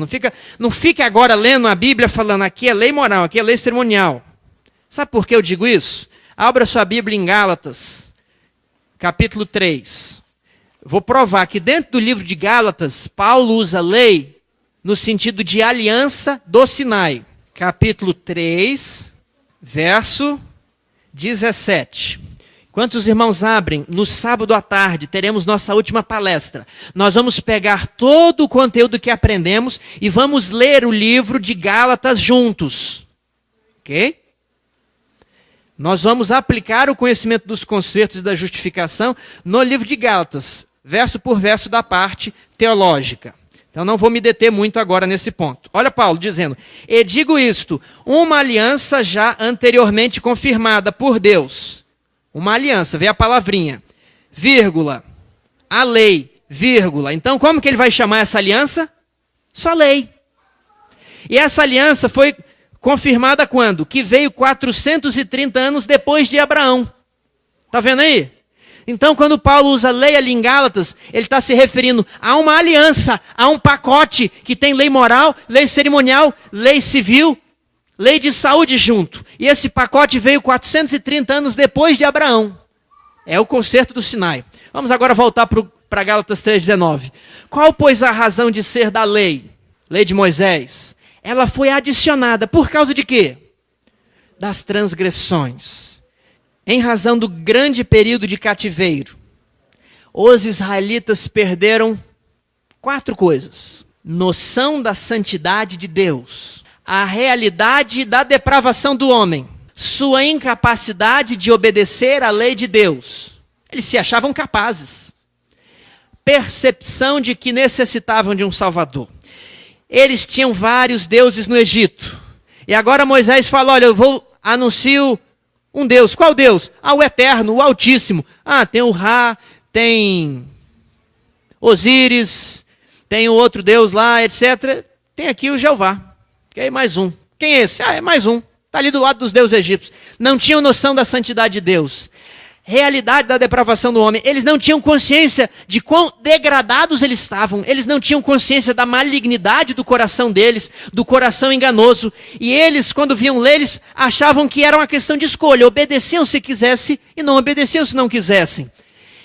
Não fica agora lendo a Bíblia falando aqui é lei moral, aqui é lei cerimonial. Sabe por que eu digo isso? Abra sua Bíblia em Gálatas, capítulo 3. Vou provar que dentro do livro de Gálatas, Paulo usa lei no sentido de aliança do Sinai. Capítulo 3, verso 17. Enquanto os irmãos abrem, no sábado à tarde, teremos nossa última palestra. Nós vamos pegar todo o conteúdo que aprendemos e vamos ler o livro de Gálatas juntos. Ok? Nós vamos aplicar o conhecimento dos concertos e da justificação no livro de Gálatas, verso por verso da parte teológica. Então não vou me deter muito agora nesse ponto. Olha Paulo dizendo, e digo isto, uma aliança já anteriormente confirmada por Deus. Uma aliança, vê a palavrinha, vírgula, a lei, vírgula. Então como que ele vai chamar essa aliança? Só lei. E essa aliança foi confirmada quando? Que veio 430 anos depois de Abraão. Está vendo aí? Então, quando Paulo usa lei ali em Gálatas, ele está se referindo a uma aliança, a um pacote que tem lei moral, lei cerimonial, lei civil, lei de saúde junto. E esse pacote veio 430 anos depois de Abraão. É o concerto do Sinai. Vamos agora voltar para Gálatas 3,19. Qual, pois, a razão de ser da lei? Lei de Moisés. Ela foi adicionada por causa de quê? Das transgressões. Em razão do grande período de cativeiro, os israelitas perderam 4 coisas. Noção da santidade de Deus, a realidade da depravação do homem, sua incapacidade de obedecer à lei de Deus. Eles se achavam capazes. Percepção de que necessitavam de um Salvador. Eles tinham vários deuses no Egito. E agora Moisés fala, olha, anuncio um Deus. Qual Deus? O Eterno, o Altíssimo. Tem o Ra, tem Osíris, tem o outro Deus lá, etc. Tem aqui o Jeová. Okay? Mais um. Quem é esse? É mais um. Está ali do lado dos deuses egípcios. Não tinham noção da santidade de Deus. Realidade da depravação do homem. Eles não tinham consciência de quão degradados eles estavam. Eles não tinham consciência da malignidade do coração deles, do coração enganoso. E eles, quando viam ler, eles achavam que era uma questão de escolha. Obedeciam se quisessem e não obedeciam se não quisessem.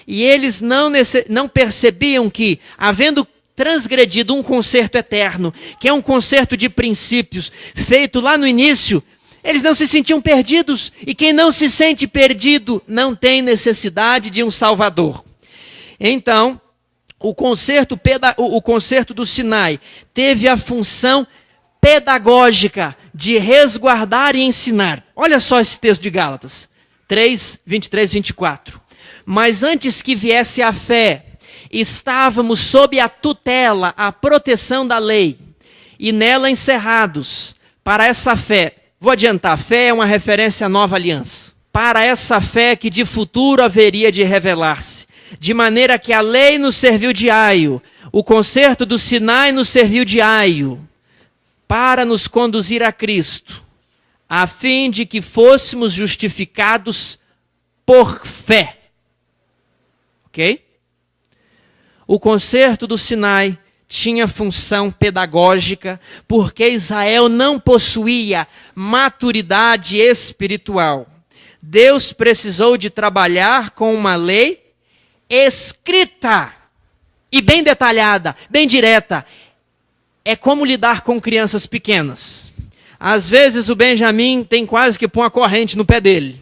E eles não percebiam que, havendo transgredido um concerto eterno, que é um concerto de princípios, feito lá no início, eles não se sentiam perdidos, e quem não se sente perdido não tem necessidade de um Salvador. Então, o concerto do Sinai teve a função pedagógica de resguardar e ensinar. Olha só esse texto de Gálatas 3, 23 e 24. Mas antes que viesse a fé, estávamos sob a tutela, a proteção da lei, e nela encerrados. Para essa fé, vou adiantar, fé é uma referência à nova aliança. Para essa fé que de futuro haveria de revelar-se. De maneira que a lei nos serviu de aio, o concerto do Sinai nos serviu de aio. para nos conduzir a Cristo, a fim de que fôssemos justificados por fé. Ok? O concerto do Sinai tinha função pedagógica, porque Israel não possuía maturidade espiritual. Deus precisou de trabalhar com uma lei escrita e bem detalhada, bem direta. É como lidar com crianças pequenas. Às vezes o Benjamin tem quase que pôr uma corrente no pé dele.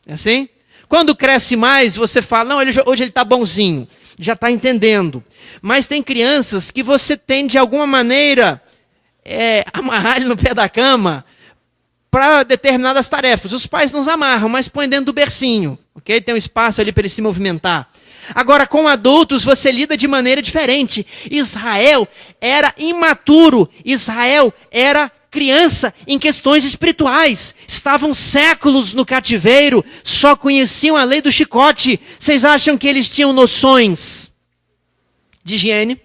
É assim? Quando cresce mais, você fala, não, hoje ele está bonzinho, já está entendendo. Mas tem crianças que você tem de alguma maneira amarrar ele no pé da cama para determinadas tarefas. Os pais nos amarram, mas põem dentro do bercinho. Okay? Tem um espaço ali para ele se movimentar. Agora, com adultos, você lida de maneira diferente. Israel era imaturo. Israel era criança em questões espirituais. Estavam séculos no cativeiro, só conheciam a lei do chicote. Vocês acham que eles tinham noções de higiene?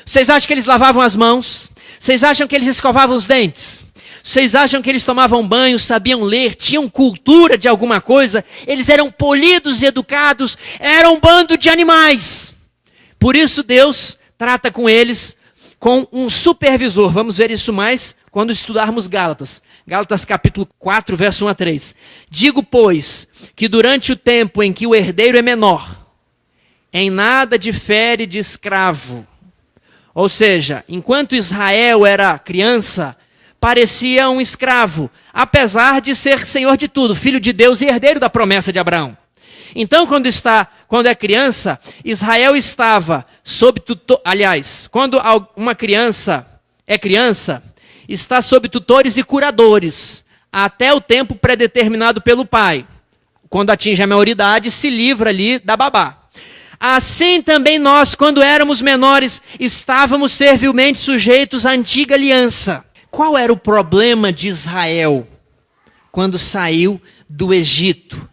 Vocês acham que eles lavavam as mãos? Vocês acham que eles escovavam os dentes? Vocês acham que eles tomavam banho, sabiam ler, tinham cultura de alguma coisa? Eles eram polidos e educados, eram um bando de animais. Por isso Deus trata com eles com um supervisor. Vamos ver isso mais quando estudarmos Gálatas. Gálatas capítulo 4, verso 1 a 3. Digo, pois, que durante o tempo em que o herdeiro é menor, em nada difere de escravo. Ou seja, enquanto Israel era criança, parecia um escravo, apesar de ser senhor de tudo, filho de Deus e herdeiro da promessa de Abraão. Então, quando é criança, Israel estava sob tutor. Aliás, quando uma criança é criança, está sob tutores e curadores, até o tempo predeterminado pelo pai. Quando atinge a maioridade, se livra ali da babá. Assim também nós, quando éramos menores, estávamos servilmente sujeitos à antiga aliança. Qual era o problema de Israel quando saiu do Egito?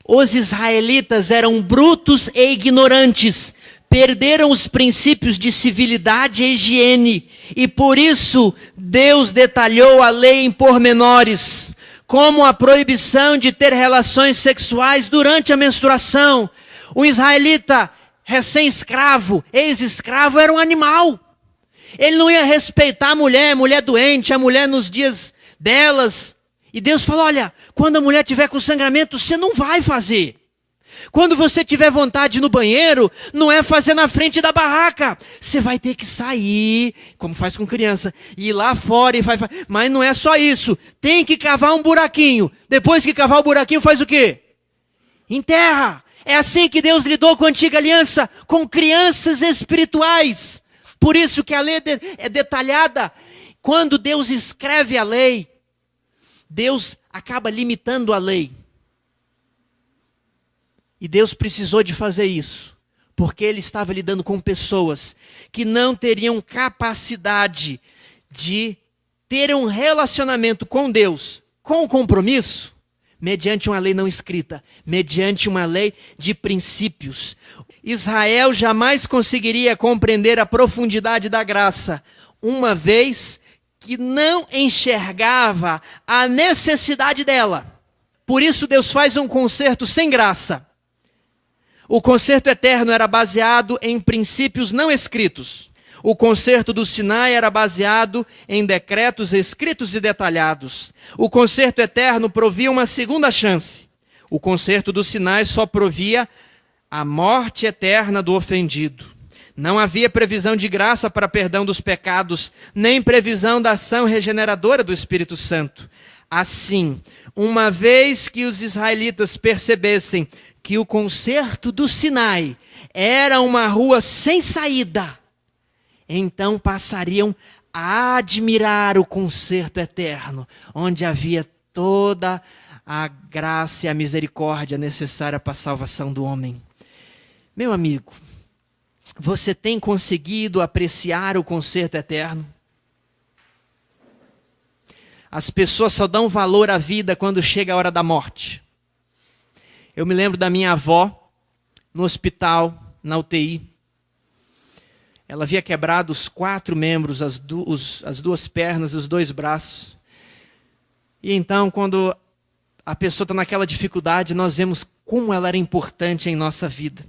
Os israelitas eram brutos e ignorantes, perderam os princípios de civilidade e higiene, e por isso Deus detalhou a lei em pormenores, como a proibição de ter relações sexuais durante a menstruação. O israelita recém-escravo, ex-escravo, era um animal. Ele não ia respeitar a mulher doente, a mulher nos dias delas. E Deus falou, olha, quando a mulher tiver com sangramento, você não vai fazer. Quando você tiver vontade no banheiro, não é fazer na frente da barraca. Você vai ter que sair, como faz com criança, ir lá fora e faz. Mas não é só isso. Tem que cavar um buraquinho. Depois que cavar o buraquinho, faz o quê? Enterra. É assim que Deus lidou com a antiga aliança, com crianças espirituais. Por isso que a lei é detalhada. Quando Deus escreve a lei, Deus acaba limitando a lei. E Deus precisou de fazer isso, porque Ele estava lidando com pessoas que não teriam capacidade de ter um relacionamento com Deus, com compromisso, mediante uma lei não escrita, mediante uma lei de princípios. Israel jamais conseguiria compreender a profundidade da graça, uma vez que não enxergava a necessidade dela. Por isso Deus faz um concerto sem graça. O concerto eterno era baseado em princípios não escritos. O concerto do Sinai era baseado em decretos escritos e detalhados. O concerto eterno provia uma segunda chance. O concerto do Sinai só provia a morte eterna do ofendido. Não havia previsão de graça para perdão dos pecados, nem previsão da ação regeneradora do Espírito Santo. Assim, uma vez que os israelitas percebessem que o concerto do Sinai era uma rua sem saída, então passariam a admirar o concerto eterno, onde havia toda a graça e a misericórdia necessária para a salvação do homem. Meu amigo, você tem conseguido apreciar o concerto eterno? As pessoas só dão valor à vida quando chega a hora da morte. Eu me lembro da minha avó, no hospital, na UTI. ela havia quebrado os 4 membros, as 2 pernas, os 2 braços. E então, quando a pessoa está naquela dificuldade, nós vemos como ela era importante em nossa vida.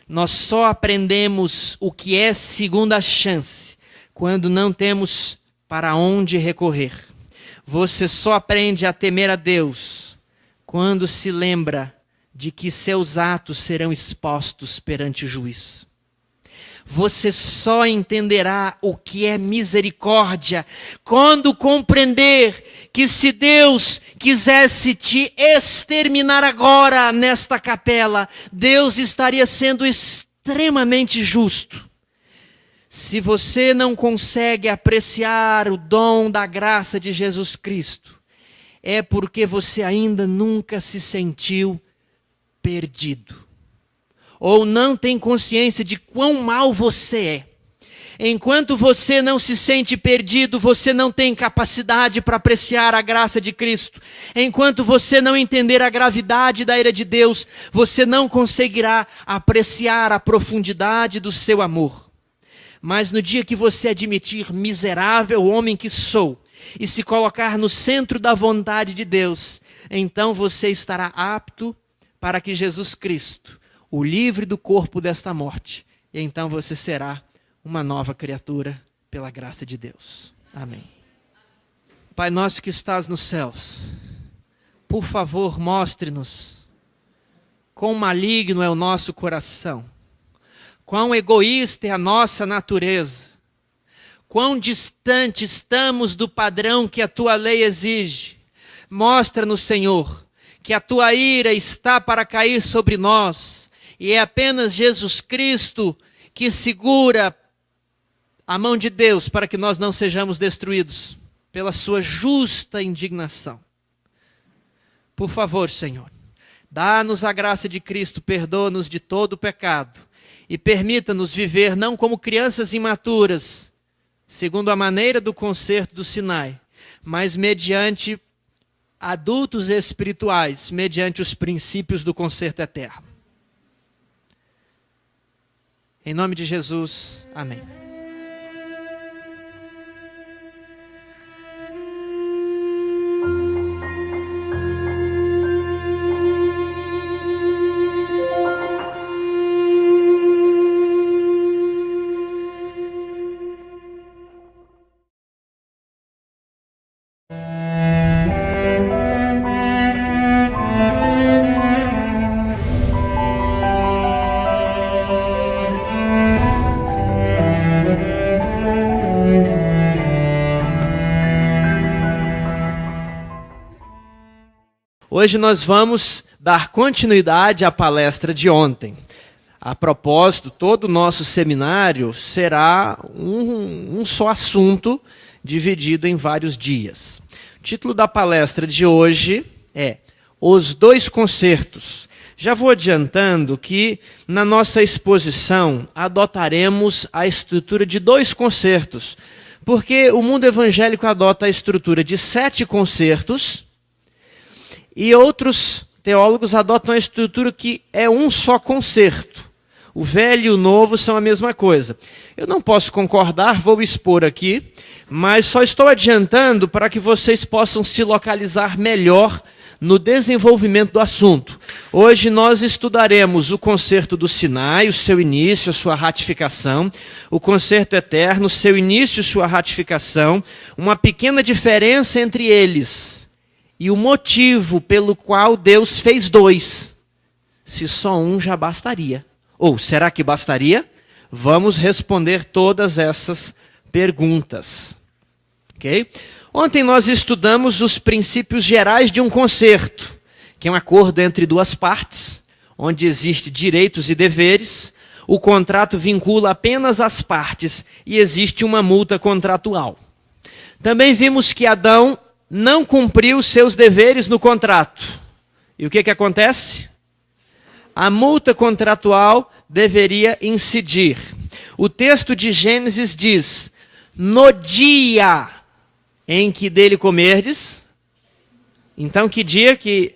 Nós só aprendemos o que é segunda chance quando não temos para onde recorrer. Você só aprende a temer a Deus quando se lembra de que seus atos serão expostos perante o juiz. Você só entenderá o que é misericórdia quando compreender que se Deus quisesse te exterminar agora nesta capela, Deus estaria sendo extremamente justo. Se você não consegue apreciar o dom da graça de Jesus Cristo, é porque você ainda nunca se sentiu perdido. Ou não tem consciência de quão mal você é. Enquanto você não se sente perdido, você não tem capacidade para apreciar a graça de Cristo. Enquanto você não entender a gravidade da ira de Deus, você não conseguirá apreciar a profundidade do seu amor. Mas no dia que você admitir miserável homem que sou, e se colocar no centro da vontade de Deus, então você estará apto para que Jesus Cristo o livre do corpo desta morte, e então você será uma nova criatura pela graça de Deus. Amém. Pai nosso que estás nos céus, por favor, mostre-nos quão maligno é o nosso coração, quão egoísta é a nossa natureza, quão distante estamos do padrão que a tua lei exige. Mostra-nos, Senhor, que a tua ira está para cair sobre nós, e é apenas Jesus Cristo que segura a mão de Deus para que nós não sejamos destruídos pela sua justa indignação. Por favor, Senhor, dá-nos a graça de Cristo, perdoa-nos de todo o pecado e permita-nos viver não como crianças imaturas, segundo a maneira do concerto do Sinai, mas mediante adultos espirituais, mediante os princípios do concerto eterno. Em nome de Jesus, amém. Hoje nós vamos dar continuidade à palestra de ontem. A propósito, todo o nosso seminário será um só assunto, dividido em vários dias. O título da palestra de hoje é Os Dois Concertos. Já vou adiantando que na nossa exposição adotaremos a estrutura de 2 concertos, porque o mundo evangélico adota a estrutura de 7 concertos, e outros teólogos adotam a estrutura que é um só concerto. O velho e o novo são a mesma coisa. Eu não posso concordar, vou expor aqui, mas só estou adiantando para que vocês possam se localizar melhor no desenvolvimento do assunto. Hoje nós estudaremos o concerto do Sinai, o seu início, a sua ratificação, o concerto eterno, o seu início e sua ratificação, uma pequena diferença entre eles e o motivo pelo qual Deus fez 2. Se só um já bastaria. Ou será que bastaria? Vamos responder todas essas perguntas. Ok? Ontem nós estudamos os princípios gerais de um concerto, que é um acordo entre 2 partes, onde existem direitos e deveres. O contrato vincula apenas as partes e existe uma multa contratual. Também vimos que Adão não cumpriu seus deveres no contrato. E o que acontece? A multa contratual deveria incidir. O texto de Gênesis diz: no dia em que dele comerdes. Então que dia que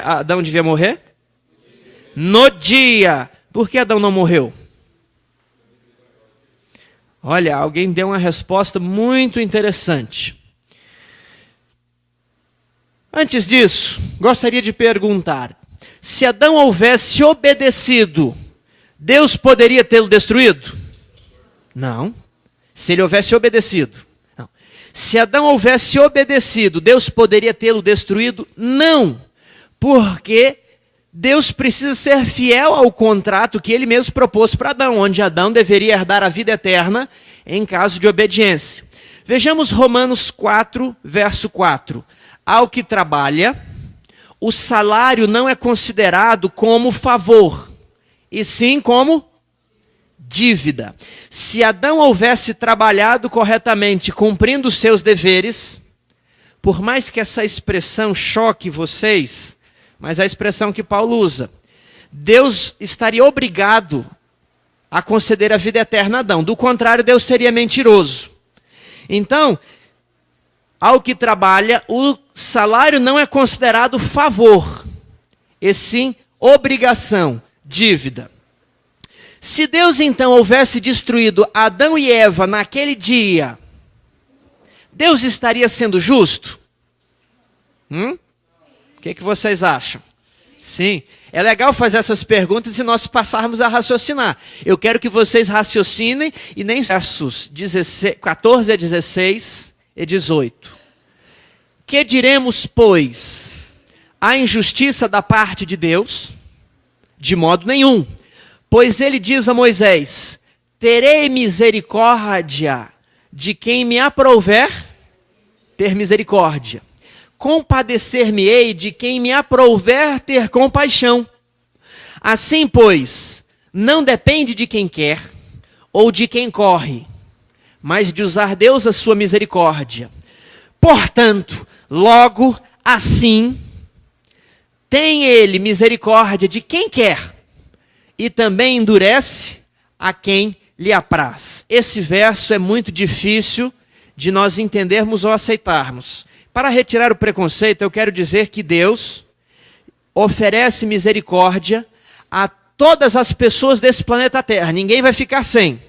Adão devia morrer? No dia. Por que Adão não morreu? Olha, alguém deu uma resposta muito interessante. Antes disso, gostaria de perguntar: se Adão houvesse obedecido, Deus poderia tê-lo destruído? Não. Se ele houvesse obedecido. Não. Se Adão houvesse obedecido, Deus poderia tê-lo destruído? Não. Porque Deus precisa ser fiel ao contrato que ele mesmo propôs para Adão, onde Adão deveria herdar a vida eterna em caso de obediência. Vejamos Romanos 4, verso 4. Ao que trabalha, o salário não é considerado como favor, e sim como dívida. Se Adão houvesse trabalhado corretamente, cumprindo os seus deveres, por mais que essa expressão choque vocês, mas é a expressão que Paulo usa, Deus estaria obrigado a conceder a vida eterna a Adão. Do contrário, Deus seria mentiroso. Então, ao que trabalha, o salário não é considerado favor, e sim obrigação, dívida. Se Deus então houvesse destruído Adão e Eva naquele dia, Deus estaria sendo justo? O que vocês acham? Sim. É legal fazer essas perguntas e nós passarmos a raciocinar. Eu quero que vocês raciocinem e nem versos 14 a 16 e 18. Que diremos, pois? A injustiça da parte de Deus? De modo nenhum. Pois ele diz a Moisés: terei misericórdia de quem me aprouver ter misericórdia. Compadecer-me-ei de quem me aprouver ter compaixão. Assim, pois, não depende de quem quer ou de quem corre, mas de usar Deus a sua misericórdia. Portanto, logo assim, tem ele misericórdia de quem quer e também endurece a quem lhe apraz. Esse verso é muito difícil de nós entendermos ou aceitarmos. Para retirar o preconceito, eu quero dizer que Deus oferece misericórdia a todas as pessoas desse planeta Terra. Ninguém vai ficar sem.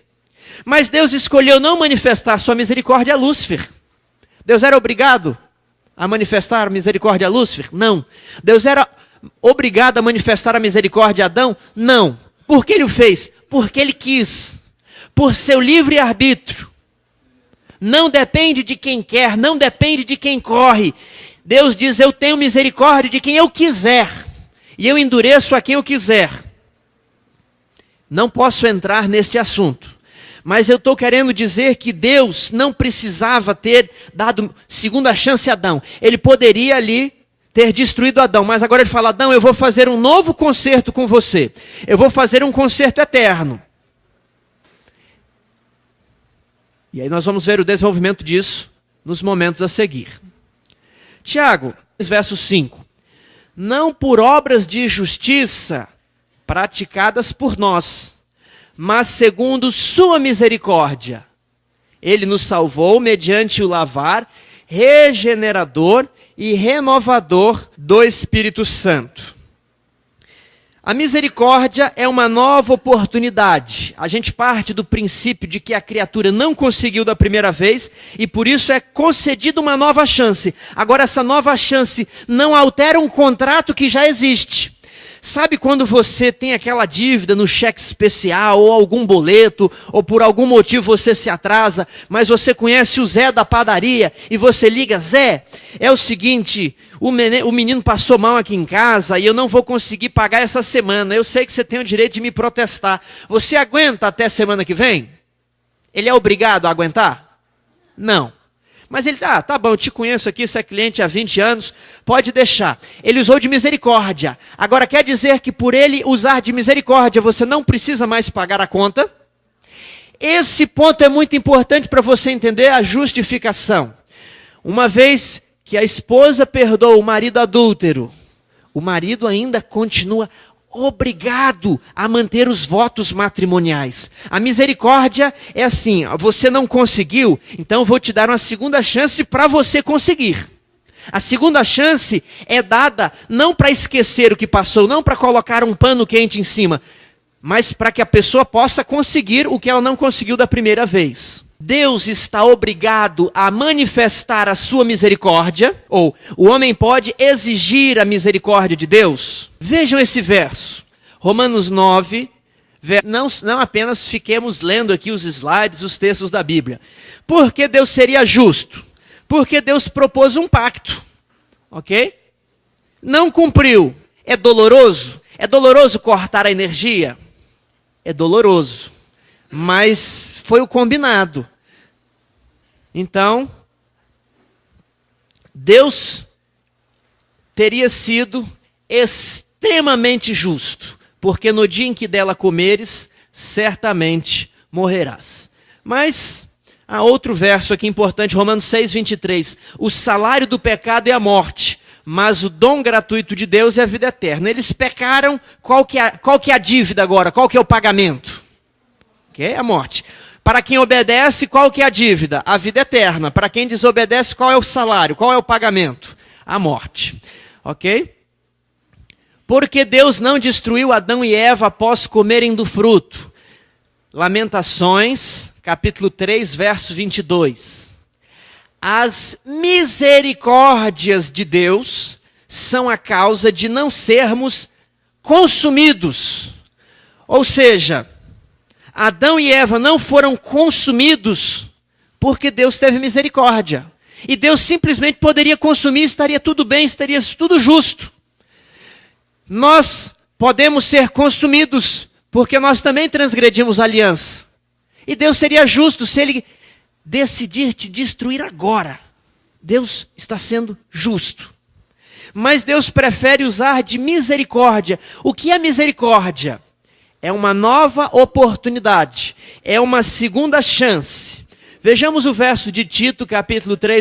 Mas Deus escolheu não manifestar sua misericórdia a Lúcifer. Deus era obrigado a manifestar misericórdia a Lúcifer? Não. Deus era obrigado a manifestar a misericórdia a Adão? Não. Por que ele o fez? Porque ele quis. Por seu livre arbítrio. Não depende de quem quer, não depende de quem corre. Deus diz: eu tenho misericórdia de quem eu quiser. E eu endureço a quem eu quiser. Não posso entrar neste assunto. Mas eu estou querendo dizer que Deus não precisava ter dado segunda chance a Adão. Ele poderia ali ter destruído Adão. Mas agora ele fala: Adão, eu vou fazer um novo concerto com você. Eu vou fazer um concerto eterno. E aí nós vamos ver o desenvolvimento disso nos momentos a seguir. Tiago, verso 5. Não por obras de justiça praticadas por nós, mas segundo sua misericórdia. Ele nos salvou mediante o lavar regenerador e renovador do Espírito Santo. A misericórdia é uma nova oportunidade. A gente parte do princípio de que a criatura não conseguiu da primeira vez e por isso é concedida uma nova chance. Agora, essa nova chance não altera um contrato que já existe. Sabe quando você tem aquela dívida no cheque especial ou algum boleto, ou por algum motivo você se atrasa, mas você conhece o Zé da padaria e você liga: Zé, é o seguinte, o menino passou mal aqui em casa e eu não vou conseguir pagar essa semana. Eu sei que você tem o direito de me protestar. Você aguenta até semana que vem? Ele é obrigado a aguentar? Não. Mas ele, tá bom, eu te conheço aqui, você é cliente há 20 anos, pode deixar. Ele usou de misericórdia. Agora, quer dizer que por ele usar de misericórdia, você não precisa mais pagar a conta? Esse ponto é muito importante para você entender a justificação. Uma vez que a esposa perdoa o marido adúltero, o marido ainda continua obrigado a manter os votos matrimoniais. A misericórdia é assim: você não conseguiu, então vou te dar uma segunda chance para você conseguir. A segunda chance é dada não para esquecer o que passou, não para colocar um pano quente em cima. mas para que a pessoa possa conseguir o que ela não conseguiu da primeira vez. Deus está obrigado a manifestar a sua misericórdia, ou o homem pode exigir a misericórdia de Deus? Vejam esse verso, Romanos 9, não apenas fiquemos lendo aqui os slides, os textos da Bíblia. Porque Deus seria justo? Porque Deus propôs um pacto, ok? Não cumpriu. É doloroso? É doloroso cortar a energia? É doloroso, mas foi o combinado. Então, Deus teria sido extremamente justo, porque no dia em que dela comeres, certamente morrerás. Mas há outro verso aqui importante, Romanos 6, 23. O salário do pecado é a morte, mas o dom gratuito de Deus é a vida eterna. Eles pecaram, qual que é a dívida agora? Qual que é o pagamento? Que a morte. Para quem obedece, qual que é a dívida? A vida eterna. Para quem desobedece, qual é o salário? Qual é o pagamento? A morte. Ok? Porque Deus não destruiu Adão e Eva após comerem do fruto. Lamentações, capítulo 3, verso 22. As misericórdias de Deus são a causa de não sermos consumidos. Ou seja, Adão e Eva não foram consumidos porque Deus teve misericórdia. E Deus simplesmente poderia consumir, estaria tudo bem, estaria tudo justo. Nós podemos ser consumidos porque nós também transgredimos a aliança. E Deus seria justo se Ele decidir te destruir agora. Deus está sendo justo. Mas Deus prefere usar de misericórdia. O que é misericórdia? É uma nova oportunidade. É uma segunda chance. Vejamos o verso de Tito, capítulo 3.